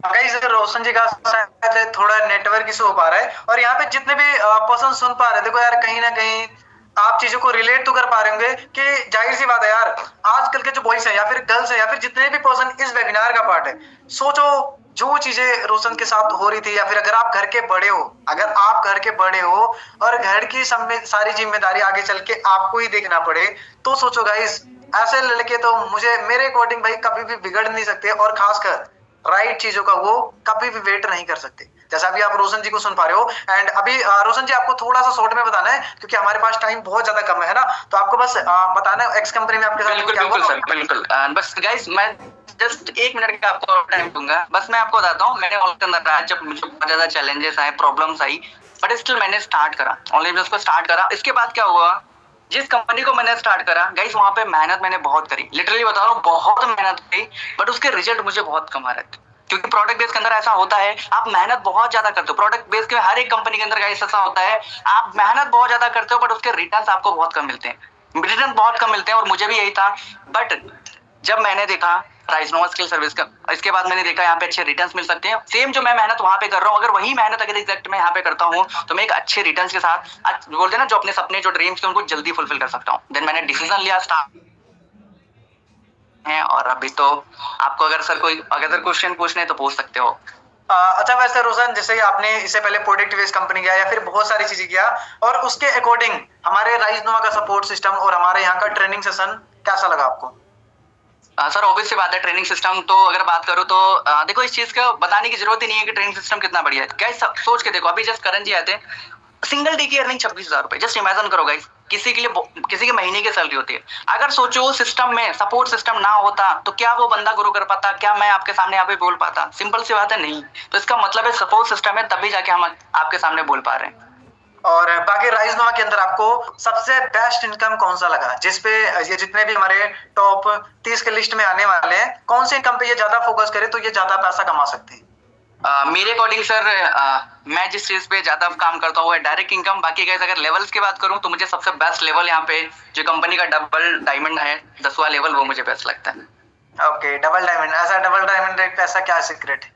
गाइस रोशन जी का शायद थोड़ा नेटवर्क इशू हो पा रहा है, और यहाँ पे जितने भी पर्सन सुन पा रहे हैं, देखो यार कहीं ना कहीं आप चीजों को रिलेट तो कर पा रहे होंगे कि जाहिर सी बात है यार, आजकल के जो बॉयज हैं या फिर गर्ल्स हैं या फिर जितने भी पर्सन इस वेबिनार का पार्ट है, सोचो जो चीजें रोशन के साथ हो रही थी, या फिर अगर आप घर के बड़े हो, अगर आप घर के बड़े हो और घर की सारी जिम्मेदारी आगे चल के आपको ही देखना पड़े, तो सोचो गाइस ऐसे लड़के तो मुझे मेरे अकॉर्डिंग भाई कभी भी बिगड़ नहीं सकते, और खासकर राइट चीजों का वो कभी भी वेट नहीं कर सकते। जैसा अभी आप रोशन जी को सुन पा रहे हो। एंड अभी रोशन जी आपको थोड़ा सा शॉर्ट में बताना है क्योंकि हमारे पास टाइम बहुत ज्यादा कम है ना, तो आपको बस बताना है एक्स कंपनी में आपके साथ बिल्कुल क्या बिल्कुल हुआ। सर, बिल्कुल। बस गाइस मैं जस्ट 1 मिनट का आपको टाइम दूंगा। बस मैं आपको बताता हूँ, मैंने ऑनलाइन के अंदर जब मुझे बहुत ज्यादा चैलेंजेस आए, प्रॉब्लम्स आई, बट स्टिल मैंने स्टार्ट करा, ऑनलाइन बिजनेस को स्टार्ट करा। इसके बाद क्या हुआ, जिस कंपनी को मैंने स्टार्ट करा गाइस, वहां पे मेहनत मैंने बहुत करी, लिटरली बता रहा हूँ बहुत मेहनत करी, बट उसके रिजल्ट मुझे बहुत कम आ रहे थे। क्योंकि प्रोडक्ट बेस के अंदर ऐसा होता है, आप मेहनत बहुत ज्यादा करते हो। प्रोडक्ट बेस के हर एक कंपनी के अंदर गाइस ऐसा होता है, आप मेहनत बहुत ज्यादा करते हो बट उसके रिटर्न्स आपको बहुत कम मिलते हैं, रिटर्न बहुत कम मिलते हैं, और मुझे भी यही था। बट जब मैंने देखा राइजनोवा स्किल सर्विस का, इसके बाद मैंने देखा यहाँ पे अच्छे रिटर्न्स मिल सकते हैं। सेम जो मैं मेहनत वहां पे कर रहा हूँ, अगर वही मेहनत अगर एग्जैक्ट मैं यहाँ पे करता हूँ, तो मैं एक अच्छे रिटर्न्स के साथ बोलते हैं ना, जो अपने सपने, जो ड्रीम्स थे, उनको जल्दी फुलफिल कर सकता हूँ। देन मैंने डिसीजन लिया स्टार्ट है, और अभी तो आपको अगर सर कोई अगर क्वेश्चन पूछने तो पूछ सकते हो। अच्छा वैसे रोशन, जैसे आपने इससे पहले प्रोडक्ट बेस्ड कंपनी किया या फिर बहुत सारी चीजें किया, और उसके अकॉर्डिंग हमारे राइजनोवा का सपोर्ट सिस्टम और हमारे यहाँ का ट्रेनिंग सेशन कैसा लगा आपको? सर ऑब्वियस सी बात है, ट्रेनिंग सिस्टम तो अगर बात करूँ तो देखो इस चीज को बताने की जरूरत ही नहीं है कि ट्रेनिंग सिस्टम कितना बढ़िया है। गाइस सोच के देखो, अभी जस्ट करण जी आए थे, सिंगल डे की अर्निंग 26,000 रुपए। जस्ट इमेजिन करो गाइस, किसी के लिए किसी के महीने की सैलरी होती है। अगर सोचो सिस्टम में सपोर्ट सिस्टम ना होता तो क्या वो बंदा ग्रो कर पाता, क्या मैं आपके सामने यहाँ पे बोल पाता? सिंपल सी बात है, नहीं। तो इसका मतलब है सपोर्ट सिस्टम है, तभी जाके हम आपके सामने बोल पा रहे हैं। और बाकी राइजनोवा के अंदर आपको सबसे बेस्ट इनकम कौन सा लगा, जिसपे ये जितने भी हमारे टॉप 30 के लिस्ट में आने वाले हैं, कौन से इनकम पे ये ज्यादा फोकस करे तो ये ज्यादा पैसा कमा सकते हैं? मेरे अकॉर्डिंग सर मैं जिस चीज पे ज्यादा काम करता हूँ डायरेक्ट इनकम। बाकी गाइस अगर लेवल्स की बात करूँ तो मुझे सबसे बेस्ट लेवल यहाँ पे जो कंपनी का डबल डायमंड है, 10वां लेवल, वो मुझे बेस्ट लगता है। Okay, double diamond. ऐसा डबल डायमंड का ऐसा क्या सीक्रेट है?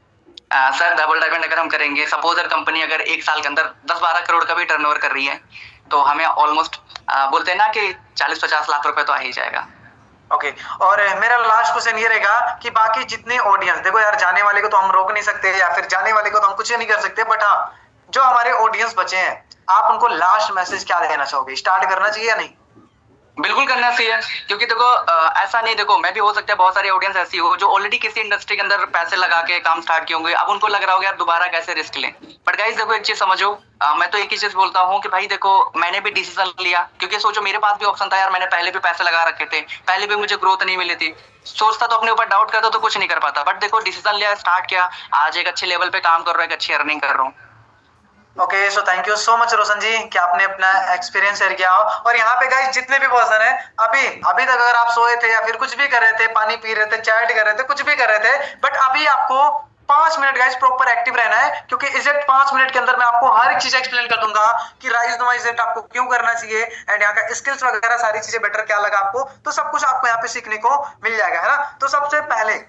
सर डबल डायमंड अगर हम करेंगे, सपोज अगर कंपनी अगर 1 साल के अंदर 10-12 करोड़ का भी टर्नओवर कर रही है, तो हमें ऑलमोस्ट बोलते हैं ना कि 40-50 लाख रुपए तो आ ही जाएगा। ओके और मेरा लास्ट क्वेश्चन ये रहेगा कि बाकी जितने ऑडियंस, देखो यार जाने वाले को तो हम रोक नहीं सकते या फिर जाने वाले को तो हम कुछ नहीं कर सकते, बट हाँ जो हमारे ऑडियंस बचे हैं आप उनको लास्ट मैसेज क्या देना चाहोगे? स्टार्ट करना चाहिए या नहीं? बिल्कुल करना चाहिए, क्योंकि देखो ऐसा नहीं, देखो मैं भी हो सकता है बहुत सारी ऑडियंस ऐसी हो जो ऑलरेडी किसी इंडस्ट्री के अंदर पैसे लगा के काम स्टार्ट किए होंगे, अब उनको लग रहा होगा यार दोबारा कैसे रिस्क लें। बट गाइस देखो एक चीज समझो, मैं तो एक ही चीज बोलता हूँ कि भाई देखो मैंने भी डिसीजन लिया, क्योंकि सोचो मेरे पास भी ऑप्शन था यार, मैंने पहले भी पैसे लगा रखे थे, पहले भी मुझे ग्रोथ नहीं मिली थी, सोचता तो अपने ऊपर डाउट करता तो कुछ नहीं कर पाता, बट देखो डिसीजन लिया, स्टार्ट किया, आज एक अच्छे लेवल पे काम कर रहा हूँ, एक अच्छी अर्निंग कर रहा हूँ। Okay so thank you so much Roshan ji कि आपने अपना एक्सपीरियंस शेयर किया। और यहाँ पे गाइस जितने भी पर्सन है अभी तक अगर आप सोए थे या फिर कुछ भी कर रहे थे, पानी पी रहे थे, चैट कर रहे थे, कुछ भी कर रहे थे, बट अभी आपको 5 मिनट गाइस प्रॉपर एक्टिव रहना है, क्योंकि एग्जैक्ट 5 मिनट के अंदर मैं आपको हर एक चीज एक्सप्लेन कर दूंगा कि राइज नुमा इजेक्ट आपको क्यों करना चाहिए एंड यहाँ का स्किल्स वगैरह सारी चीजें बेटर क्या लगा आपको, तो सब कुछ आपको यहाँ पे सीखने को मिल जाएगा, है ना। तो सबसे पहले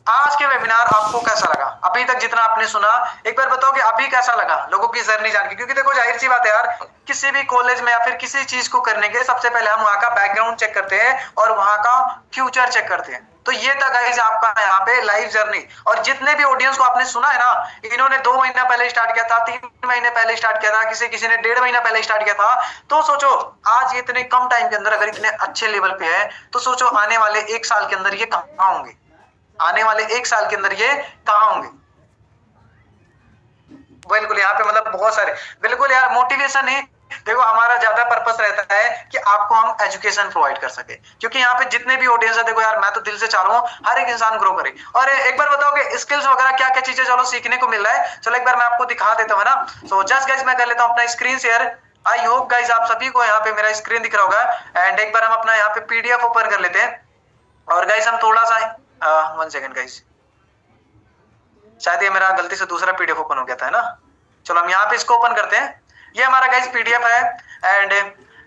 आज के वेबिनार आपको कैसा लगा? अभी तक जितना आपने सुना एक बार बताओ कि अभी कैसा लगा लोगों की जर्नी जान के, क्योंकि देखो जाहिर सी बात है यार, किसी भी कॉलेज में या फिर किसी चीज को करने के सबसे पहले हम वहां का बैकग्राउंड चेक करते हैं और वहां का फ्यूचर चेक करते हैं। तो ये था गाइस आपका यहाँ पे लाइव जर्नी, और जितने भी ऑडियंस को आपने सुना है ना, इन्होंने 2 महीना पहले स्टार्ट किया था, 3 महीने पहले स्टार्ट किया था, किसी ने 1.5 महीना पहले स्टार्ट किया था। तो सोचो आज ये इतने कम टाइम के अंदर अगर इतने अच्छे लेवल पे है, तो सोचो आने वाले 1 साल के अंदर ये कहाँ होंगे, आने वाले 1 साल के अंदर ये कहाँ होंगे। बिल्कुल यहाँ पे मतलब बहुत सारे, बिल्कुल यार मोटिवेशन है, देखो हमारा ज्यादा पर्पस रहता है कि आपको हम एजुकेशन प्रोवाइड कर सके, क्योंकि यहाँ पे जितने भी ऑडियंस है, देखो यार मैं तो दिल से चाह रहा हूँ हर एक इंसान ग्रो करे। और एक बार बताओ कि स्किल्स वगैरह क्या क्या चीजें चलो सीखने को मिल रहा है, चलो एक बार मैं आपको दिखा देता हूँ, है ना। सो जस्ट गाइस मैं कर लेता हूँ अपना screen share. I hope guys आप सभी को यहाँ पे मेरा स्क्रीन दिख रहा होगा, एंड एक बार हम अपना यहाँ पे पीडीएफ ओपन कर लेते हैं। और गाइस हम थोड़ा सा 1 सेकंड गाइस, शायद ये मेरा गलती से दूसरा पीडीएफ ओपन हो गया था, है ना। चलो हम यहाँ पे इसको ओपन करते हैं। ये हमारा गाइस पीडीएफ है, एंड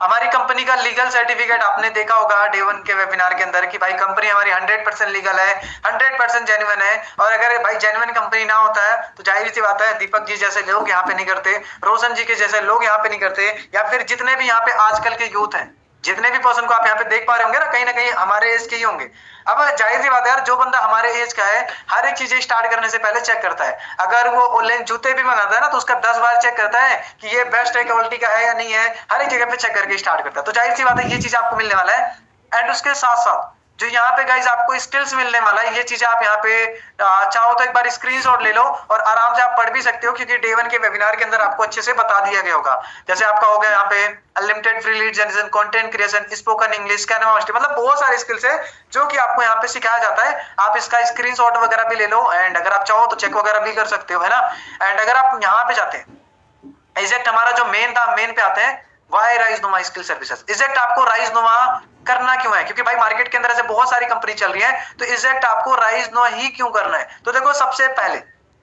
हमारी कंपनी का लीगल सर्टिफिकेट आपने देखा होगा डे 1 के वेबिनार के अंदर कि भाई कंपनी हमारी 100% लीगल है, 100% जेन्युइन है। और अगर भाई जेन्युइन कंपनी ना होता है तो जाहिर सी बात है दीपक जी जैसे लोग यहाँ पे नहीं करते, रोशन जी के जैसे लोग यहाँ पे नहीं करते, या फिर जितने भी यहाँ पे आजकल के यूथ हैं, जितने भी पर्सन को आप यहाँ पे देख पा रहे होंगे ना कहीं हमारे एज के ही होंगे। अब जाहिर सी बात है यार, जो बंदा हमारे एज का है हर एक चीजें स्टार्ट करने से पहले चेक करता है। अगर वो ऑनलाइन जूते भी मंगाता है ना, तो उसका 10 बार चेक करता है कि ये बेस्ट है, क्वालिटी का है या नहीं है, हर एक जगह पे चेक करके स्टार्ट करता है। तो जाहिर सी बात है ये चीज आपको मिलने वाला है। एंड उसके साथ साथ जो यहाँ पे गाइज आपको स्किल्स मिलने वाला है, ये चीजें आप यहाँ पे चाहो तो एक बार स्क्रीनशॉट ले लो और आराम से आप पढ़ भी सकते हो, क्योंकि डे 1 के वेबिनार के अंदर आपको अच्छे से बता दिया गया होगा। जैसे आपका हो गया यहाँ पे unlimited free lead generation, content creation, spoken English, Canva mastery, मतलब बहुत सारे स्किल्स है जो कि आपको यहाँ पे सिखाया जाता है। आप इसका स्क्रीनशॉट वगैरह भी ले लो, एंड अगर आप चाहो तो चेक वगैरह भी कर सकते हो, है ना। एंड अगर आप यहाँ पे जाते हैं, एग्जैक्ट हमारा जो मेन था, मेन पे आते हैं, वाई राइज नुमा स्किल सर्विसेज। एग्जैक्ट आपको राइज नुमा करना क्यों है, क्योंकि भाई मार्केट के अंदर ऐसे बहुत सारी कंपनी चल रही है, तो एग्जैक्ट आपको राइज नुमा ही क्यों करना है। तो देखो सबसे पहले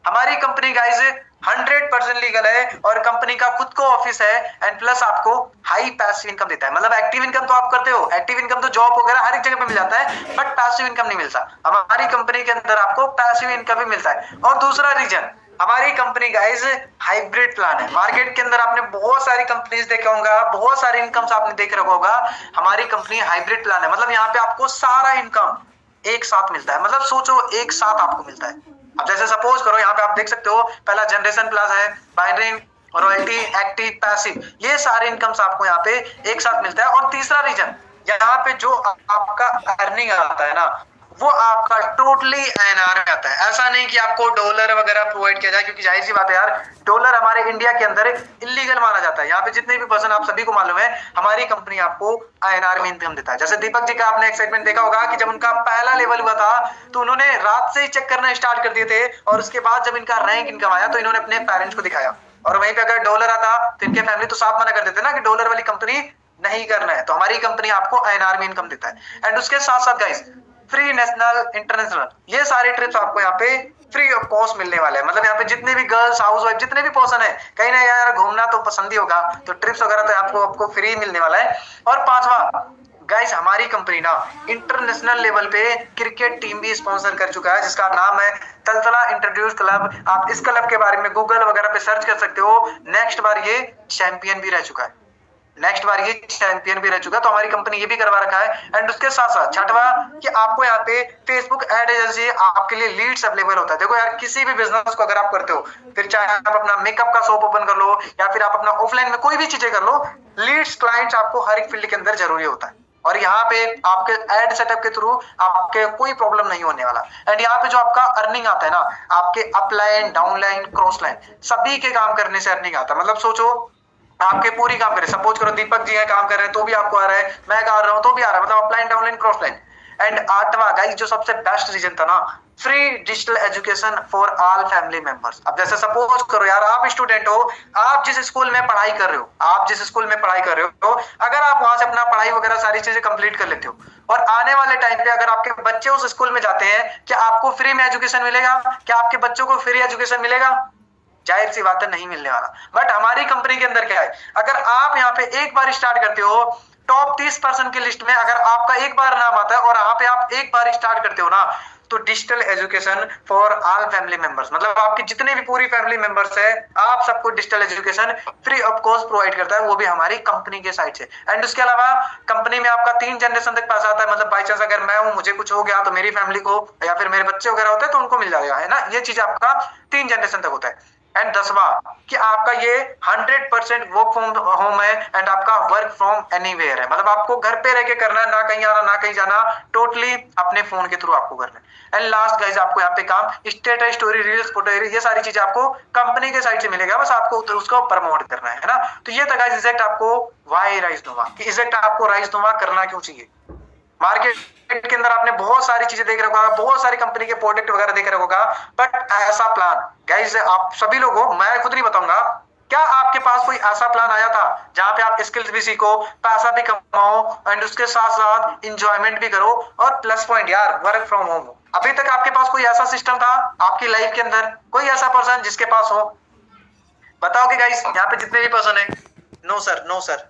हमारी कंपनी गाइज 100% लीगल है, और कंपनी का खुद को ऑफिस है, एंड प्लस आपको हाई पैसिव इनकम देता है। मतलब एक्टिव इनकम तो आप करते हो, एक्टिव इनकम तो जॉब वगैरह हर एक जगह पे मिल जाता है, बट पैसिव इनकम नहीं मिलता। हमारी कंपनी के अंदर आपको पैसिव इनकम भी मिलता है। और दूसरा रीजन, हमारी कंपनी गाइज हाइब्रिड प्लान है। मार्केट के अंदर आपने बहुत सारी कंपनीज देखा होगा, बहुत सारे इनकम्स आपने देख रखा होगा, हमारी कंपनी हाइब्रिड प्लान है। मतलब यहाँ पे आपको सारा इनकम एक साथ मिलता है, मतलब सोचो एक साथ आपको मिलता है। अब जैसे सपोज करो यहाँ पे आप देख सकते हो, पहला जनरेशन प्लस है, बाइनरी, रॉयल्टी, एक्टिव, पैसिव, ये सारे इनकम्स आपको यहाँ पे एक साथ मिलता है। और तीसरा रीजन, यहाँ पे जो आपका अर्निंग आता है ना, वो आपका टोटली INR में आता है। ऐसा नहीं कि आपको डॉलर वगैरह प्रोवाइड किया जाए, क्योंकि जाहिर सी बात है यार, डॉलर हमारे इंडिया के अंदर इलीगल माना जाता है। यहाँ पे जितने भी पर्सन, आप सभी को मालूम है, हमारी कंपनी आपको INR में इनकम देता है। जैसे दीपक जी का आपने एक्साइटमेंट देखा होगा कि जब उनका पहला लेवल हुआ था, तो उन्होंने रात से ही चेक करना स्टार्ट कर दिए थे, और उसके बाद जब इनका रैंक इनकम आया तो इन्होंने अपने पेरेंट्स को दिखाया। और वहीं पे अगर डॉलर आता तो इनके फैमिली तो साफ मना कर देते ना कि डॉलर वाली कंपनी नहीं करना है। तो हमारी कंपनी आपको INR में इनकम देता है। एंड उसके साथ साथ गाइस फ्री नेशनल, इंटरनेशनल, ये सारे ट्रिप्स आपको यहाँ पे फ्री ऑफ कॉस्ट मिलने वाले हैं। मतलब यहाँ पे जितने भी गर्ल्स, हाउस वाइफ, जितने भी पर्सन है, कहीं ना यार घूमना तो पसंद ही होगा, तो ट्रिप्स वगैरह तो आपको फ्री मिलने वाला है। और 5वां, गाइस हमारी कंपनी ना इंटरनेशनल लेवल पे क्रिकेट टीम भी स्पॉन्सर कर चुका है, जिसका नाम है तलतला इंट्रोड्यूस क्लब। आप इस क्लब के बारे में गूगल वगैरह पे सर्च कर सकते हो। नेक्स्ट बार ये चैंपियन भी रह चुका है, नेक्स्ट बार ये चैंपियन भी रह चुका है। तो हमारी कंपनी ये भी करवा रखा है। एंड उसके साथ साथ छठवा कि आपको यहाँ पे फेसबुक एड एजेंसी आपके लिए लीड्स अवेलेबल होता है। देखो यार, किसी भी बिजनेस को अगर आप करते हो, फिर चाहे आप अपना मेकअप का शॉप ओपन कर लो या फिर आप अपना ऑफलाइन में कोई भी चीजें कर लो, लीड्स क्लाइंट्स आपको हर एक फील्ड के अंदर जरूरी होता है। और यहाँ पे आपके एड सेटअप के थ्रू आपके कोई प्रॉब्लम नहीं होने वाला। एंड यहाँ पे जो आपका अर्निंग आता है ना, आपके अपलाइन, डाउनलाइन, क्रॉस लाइन सभी के काम करने से अर्निंग आता है। मतलब सोचो आपके पूरी काम करे, सपोज करो दीपक जी है काम कर रहे हैं तो भी आपको आ रहा है, मैं कर रहा हूं तो भी आ रहा है, मतलब upline, downline, cross line. And आठवां गाइस जो सबसे बेस्ट रीजन था ना, free digital education for all family members. अब जैसे सपोज करो यार, आप स्टूडेंट हो, आप जिस स्कूल में पढ़ाई कर रहे हो, आप जिस स्कूल में पढ़ाई कर रहे हो, अगर आप वहां से अपना पढ़ाई वगैरह सारी चीजें कंप्लीट कर लेते हो और आने वाले टाइम पे अगर आपके बच्चे उस स्कूल में जाते हैं, क्या आपको फ्री में एजुकेशन मिलेगा? क्या आपके बच्चों को फ्री एजुकेशन मिलेगा? जाहिर सी बात है, नहीं मिलने वाला। बट हमारी कंपनी के अंदर क्या है, अगर आप यहाँ पे एक बार स्टार्ट करते हो, टॉप 30% की लिस्ट में अगर आपका एक बार नाम आता है और यहाँ पे आप एक बार स्टार्ट करते हो ना, तो digital education for all family members, मतलब आपकी जितने भी पूरी फैमिली मेंबर्स है, आप सबको digital education free of cost provide करता है, वो भी हमारी कंपनी के साइड से। एंड उसके अलावा कंपनी में आपका 3 जनरेशन तक पैसा आता है। मतलब बाई चांस अगर मैं हूं, मुझे कुछ हो गया तो मेरी फैमिली को या फिर मेरे बच्चे वगैरह होते हैं तो उनको मिल जाएगा, है ना। ये चीज आपका 3 जनरेशन तक होता है। एंड 10वां कि आपका ये 100% वर्क फ्रॉम होम है एंड आपका वर्क फ्रॉम एनीवेयर है। मतलब आपको घर पे रह के करना है, ना कहीं आना ना कहीं जाना, टोटली अपने फोन के थ्रू आपको करना है। एंड लास्ट गाइस, आपको यहाँ पे काम स्टेटस, स्टोरी, रील्स, फोटो, ये सारी चीजें आपको कंपनी के साइड से मिलेगा, बस आपको उसको प्रमोट करना है ना। तो ये था गाइस इजेक्ट आपको वाई राइजनुमा, कि इजेक्ट आपको राइजनुमा करना क्यों चाहिए। मार्केट के अंदर आपने बहुत सारी चीजें देख रखा होगा, बहुत सारी कंपनी के प्रोडक्ट वगैरह देख रखा होगा, बट ऐसा प्लान गाइस आप सभी लोग हो, मैं खुद नहीं बताऊंगा, क्या आपके पास कोई ऐसा प्लान आया था जहां पे आप स्किल्स भी सीखो, पैसा भी कमाओ एंड उसके साथ साथ इंजॉयमेंट भी करो और प्लस पॉइंट यार वर्क फ्रॉम होम हो। अभी तक आपके पास कोई ऐसा सिस्टम था आपकी लाइफ के अंदर, कोई ऐसा पर्सन जिसके पास हो? बताओगे गाइस यहाँ पे जितने भी पर्सन है? No sir, no sir,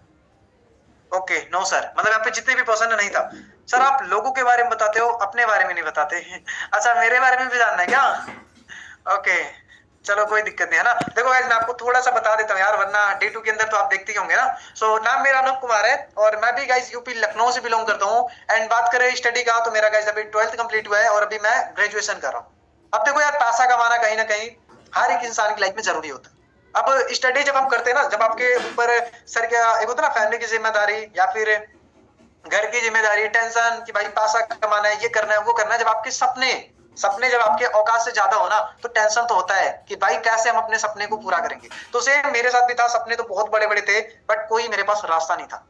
okay no sir, मतलब यहाँ पे जितने भी पर्सन है नहीं था। सर आप लोगों के बारे में बताते हो, अपने बारे में नहीं बताते। अच्छा मेरे बारे में भी जानना है क्या? ओके चलो कोई दिक्कत नहीं है ना। देखो गाइस मैं आपको थोड़ा सा बता देता हूँ यार, वरना D2 के अंदर तो आप देखते ही होंगे ना। सो नाम मेरा अनूप कुमार है और मैं भी गाइस यूपी लखनऊ से बिलोंग करता हूँ। एंड बात करें स्टडी का, तो मेरा गाइस अभी 12th कंप्लीट हुआ है और अभी मैं ग्रेजुएशन कर रहा हूँ। अब देखो यार, पैसा कमाना कहीं ना कहीं हर एक इंसान की लाइफ में जरूरी होता है। अब स्टडी जब हम करते हैं ना, जब आपके ऊपर सर क्या एक होता है ना, फैमिली की जिम्मेदारी या फिर घर की जिम्मेदारी, टेंशन कि भाई पैसा कमाना है, ये करना है, वो करना है, जब आपके सपने जब आपके औकात से ज्यादा हो ना, तो टेंशन तो होता है कि भाई कैसे हम अपने सपने को पूरा करेंगे। तो सेम मेरे साथ भी था, सपने तो बहुत बड़े बड़े थे बट कोई मेरे पास रास्ता नहीं था।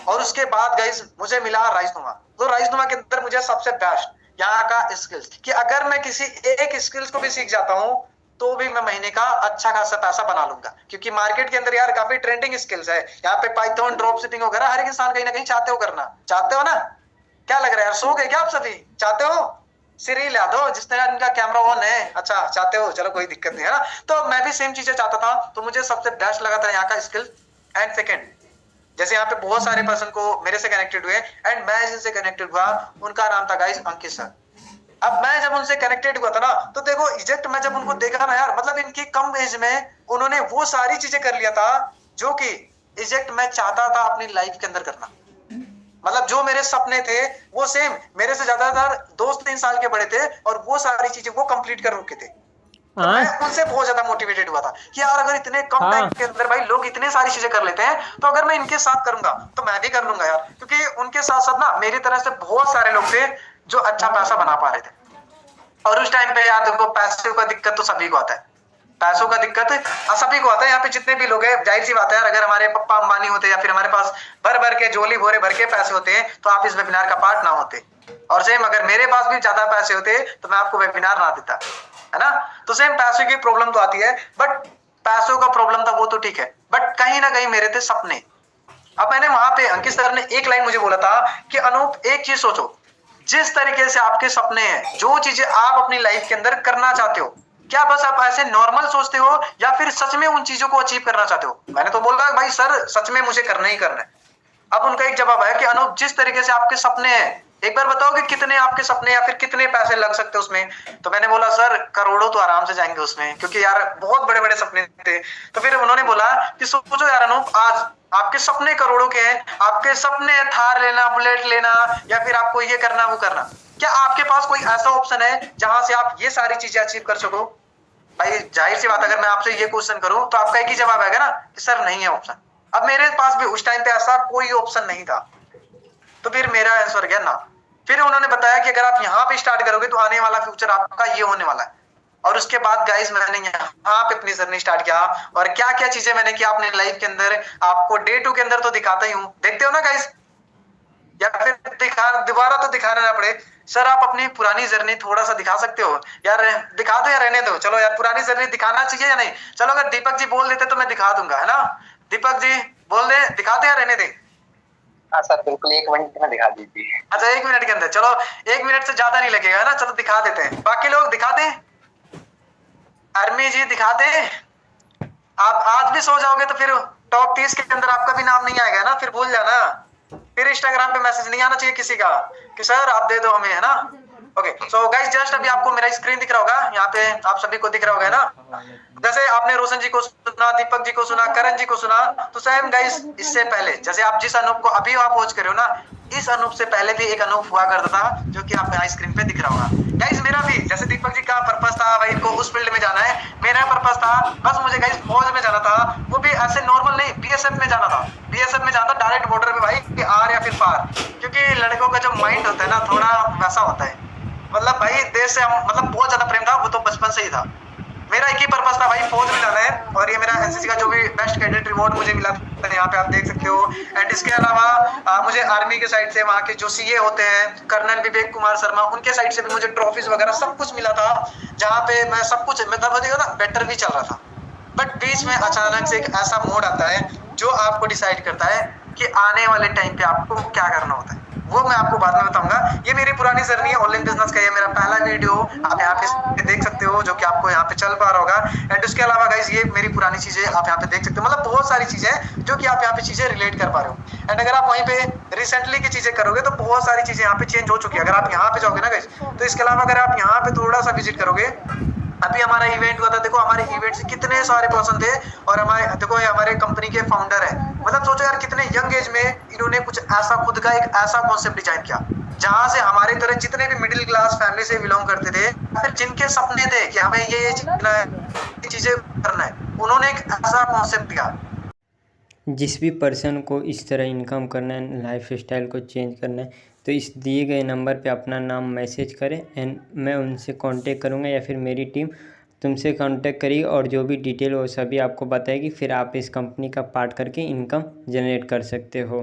और उसके बाद गाइस मुझे मिला राइजनुमा। तो राइजनुमा के अंदर मुझे सबसे बेस्ट यहाँ का स्किल्स, कि अगर मैं किसी एक स्किल्स को भी सीख जाता हूँ तो भी मैं महीने का अच्छा खासा पैसा बना लूंगा, क्योंकि मार्केट के अंदर यार काफी ट्रेंडिंग स्किल्स है। यहाँ पे पाइथन, ड्रॉप शिपिंग वगैरह हर एक इंसान कहीं ना कहीं चाहते हो करना, चाहते हो ना? क्या लग रहा है यार, सो गए क्या आप सभी? चाहते हो? सिरी ला दो जिस तरह इनका कैमरा ऑन है। अच्छा चाहते हो, चलो कोई दिक्कत नहीं है ना। तो मैं भी सेम चीजें चाहता था, तो मुझे सबसे बेस्ट लगा था यहाँ का स्किल। एंड सेकेंड, जैसे यहाँ पे बहुत सारे पर्सन को मेरे से कनेक्टेड हुए एंड मैं जिनसे कनेक्टेड हुआ उनका नाम था गाइस अंकित सर। अब मैं जब उनसे कनेक्टेड हुआ था ना, तो देखो इजेक्ट मैं जब उनको देखा ना यार, मतलब इनकी कम एज में उन्होंने वो सारी चीजें कर लिया था जो कि इजेक्ट मैं चाहता था अपनी लाइफ के अंदर करना। मतलब जो मेरे सपने थे वो सेम, मेरे से ज्यादातर 2-3 साल के बड़े थे और वो सारी चीजें वो कंप्लीट कर चुके थे। तो मैं उनसे बहुत ज्यादा मोटिवेटेड हुआ था कि यार अगर इतने कम टाइम के अंदर भाई लोग इतने सारी चीजें कर लेते हैं, तो अगर मैं इनके साथ करूंगा तो मैं भी कर लूंगा यार। क्योंकि उनके साथ साथ ना मेरी तरह से बहुत सारे लोग थे जो अच्छा पैसा बना पा रहे थे। और उस टाइम पे यार देखो, पैसों का दिक्कत तो सभी को आता है, पैसों का दिक्कत सभी को आता है। यहाँ पे जितने भी लोग हैं, जाहिर सी बात है यार, अगर हमारे पप्पा अंबानी होते या फिर हमारे पास भर भर के झोली भोरे भर के पैसे होते हैं तो आप इस वेबिनार का पार्ट ना होते। और सेम अगर मेरे पास भी ज्यादा पैसे होते तो मैं आपको वेबिनार ना देता, है ना। तो सेम पैसों की प्रॉब्लम तो आती है, बट पैसों का प्रॉब्लम था वो तो ठीक है, बट कहीं ना कहीं मेरे थे सपने। अब मैंने वहां पे अंकित सर ने एक लाइन मुझे बोला था कि अनूप एक चीज सोचो, जिस तरीके से आपके सपने हैं, जो चीजें आप अपनी लाइफ के अंदर करना चाहते हो, क्या बस आप ऐसे नॉर्मल सोचते हो या फिर सच में उन चीजों को अचीव करना चाहते हो? मैंने तो बोला भाई सर सच में मुझे करना ही करना है। अब उनका एक जवाब है कि अनूप जिस तरीके से आपके सपने हैं, एक बार बताओ कि कितने आपके सपने या फिर कितने पैसे लग सकते हैं उसमें। तो मैंने बोला सर करोड़ों तो आराम से जाएंगे उसमें, क्योंकि यार बहुत बड़े बड़े सपने थे। तो फिर उन्होंने बोला कि सोचो यार अनूप, आज आपके सपने करोड़ों के हैं, आपके सपने हैं थार लेना, बुलेट लेना, या फिर आपको ये करना वो करना, क्या आपके पास कोई ऐसा ऑप्शन है जहां से आप ये सारी चीजें अचीव कर सको? भाई जाहिर सी बात, अगर मैं आपसे ये क्वेश्चन करूं तो आपका एक ही जवाब आएगा ना कि सर नहीं है ऑप्शन। अब मेरे पास भी उस टाइम पे ऐसा कोई ऑप्शन नहीं था, तो फिर मेरा आंसर गया ना। फिर उन्होंने बताया कि अगर आप यहाँ पे स्टार्ट करोगे तो आने वाला फ्यूचर आपका ये होने वाला है। और उसके बाद गाइस मैंने यहाँ पे अपनी जर्नी स्टार्ट किया, और क्या क्या चीजें मैंने किया अपने लाइफ के अंदर, आपको डे 2 के अंदर तो दिखाता ही हूँ, देखते हो ना गाइस, या फिर दोबारा तो दिखाना ना पड़े। सर आप अपनी पुरानी जर्नी थोड़ा सा दिखा सकते हो यार? दिखा दो या रहने दो, चलो यार पुरानी जर्नी दिखाना चाहिए या नहीं? चलो अगर दीपक जी बोल देते तो मैं दिखा दूंगा, है ना? दीपक जी बोल दे, दिखा दे या रहने दे? हाँ सर बिल्कुल, 1 मिनट में दिखा दीजिए। अच्छा 1 मिनट के अंदर, चलो 1 मिनट से ज्यादा नहीं लगेगा ना, चलो दिखा देते हैं। बाकी लोग दिखा दे, आर्मी जी दिखा दे। आप आज भी सो जाओगे तो फिर टॉप 30 के अंदर आपका भी नाम नहीं आएगा ना, फिर भूल जाना। फिर इंस्टाग्राम पे मैसेज नहीं आना चाहिए किसी का कि सर आप दे दो हमें, है ना? ओके सो गाइस, जस्ट अभी आपको मेरा स्क्रीन दिख रहा होगा, यहाँ पे आप सभी को दिख रहा होगा, है ना? जैसे आपने रोशन जी को सुना, दीपक जी को सुना, करण जी को सुना, तो सेम गाइस इससे पहले जैसे आप जिस अनूप को अभी आप वॉच कर रहे हो ना, इस अनूप से पहले भी एक अनूप हुआ करता था, जो कि आप यहाँ स्क्रीन पे दिख रहा होगा। गाइस मेरा भी जैसे दीपक जी का पर्पस था भाई इनको उस फील्ड में जाना है, मेरा पर्पस था बस मुझे गाइस फौज में जाना था, वो भी ऐसे नॉर्मल नहीं, बीएसएफ में जाना था। बीएसएफ में जाना था डायरेक्ट बॉर्डर पे भाई, कि आर या फिर पार, क्योंकि लड़कों का जो माइंड होता है ना थोड़ा वैसा होता है, मतलब भाई देश से हम मतलब बहुत ज्यादा प्रेम था, वो तो बचपन से ही था। मेरा एक ही पर्पस था भाई, फौज में जाना है, और ये मेरा एनसीसी का जो भी बेस्ट कैडेट रिवॉर्ड मुझे मिला था, यहाँ पे आप देख सकते हो। एंड इसके अलावा मुझे आर्मी के साइड से वहाँ के जो सीए होते हैं कर्नल विवेक कुमार शर्मा, उनके साइड से भी मुझे ट्रॉफीज वगैरह सब कुछ मिला था, जहाँ पे मैं सब कुछ मतलब ना बेटर भी चल रहा था। बट बीच में अचानक से एक ऐसा मोड आता है जो आपको डिसाइड करता है कि आने वाले टाइम पे आपको क्या करना होता है, वो मैं आपको बाद में बताऊंगा। ये मेरी पुरानी जर्नी है ऑनलाइन बिजनेस का, ये मेरा पहला वीडियो आप यहाँ पे देख सकते हो, जो कि आपको यहाँ पे चल पा रहा होगा। एंड उसके अलावा गाइस ये मेरी पुरानी चीजें आप यहाँ पे देख सकते हो, मतलब बहुत सारी चीजें हैं जो कि आप यहाँ पे चीजें रिलेट कर पा रहे हो। एंड अगर आप वहीं पे रिसेंटली की चीजें करोगे तो बहुत सारी चीजें यहाँ पे चेंज हो चुकी है। अगर आप यहाँ पे जाओगे ना गाइस, तो इसके अलावा अगर आप यहाँ पे थोड़ा सा विजिट करोगे, अभी हमारा इवेंट हुआ था, देखो हमारे इवेंट से कितने सारे पर्सन थे, और हमारे देखो ये हमारे कंपनी के फाउंडर है, मतलब सोचो यार कितने यंग एज में इन्होंने कुछ ऐसा खुद का एक ऐसा कॉन्सेप्ट डिजाइन किया, जहां से हमारे तरह जितने भी मिडिल क्लास फैमिली से बिलोंग करते थे, फिर जिनके सपने थे कि हमें ये चीजें करना है, उन्होंने एक ऐसा कॉन्सेप्ट दिया। जिस भी पर्सन को इस तरह इनकम करना है, लाइफ स्टाइल को चेंज करना है, तो इस दिए गए नंबर पे अपना नाम मैसेज करें एंड मैं उनसे कांटेक्ट करूँगा, या फिर मेरी टीम तुमसे कांटेक्ट करिए और जो भी डिटेल वो सभी आपको बताएगी, फिर आप इस कंपनी का पार्ट करके इनकम जनरेट कर सकते हो।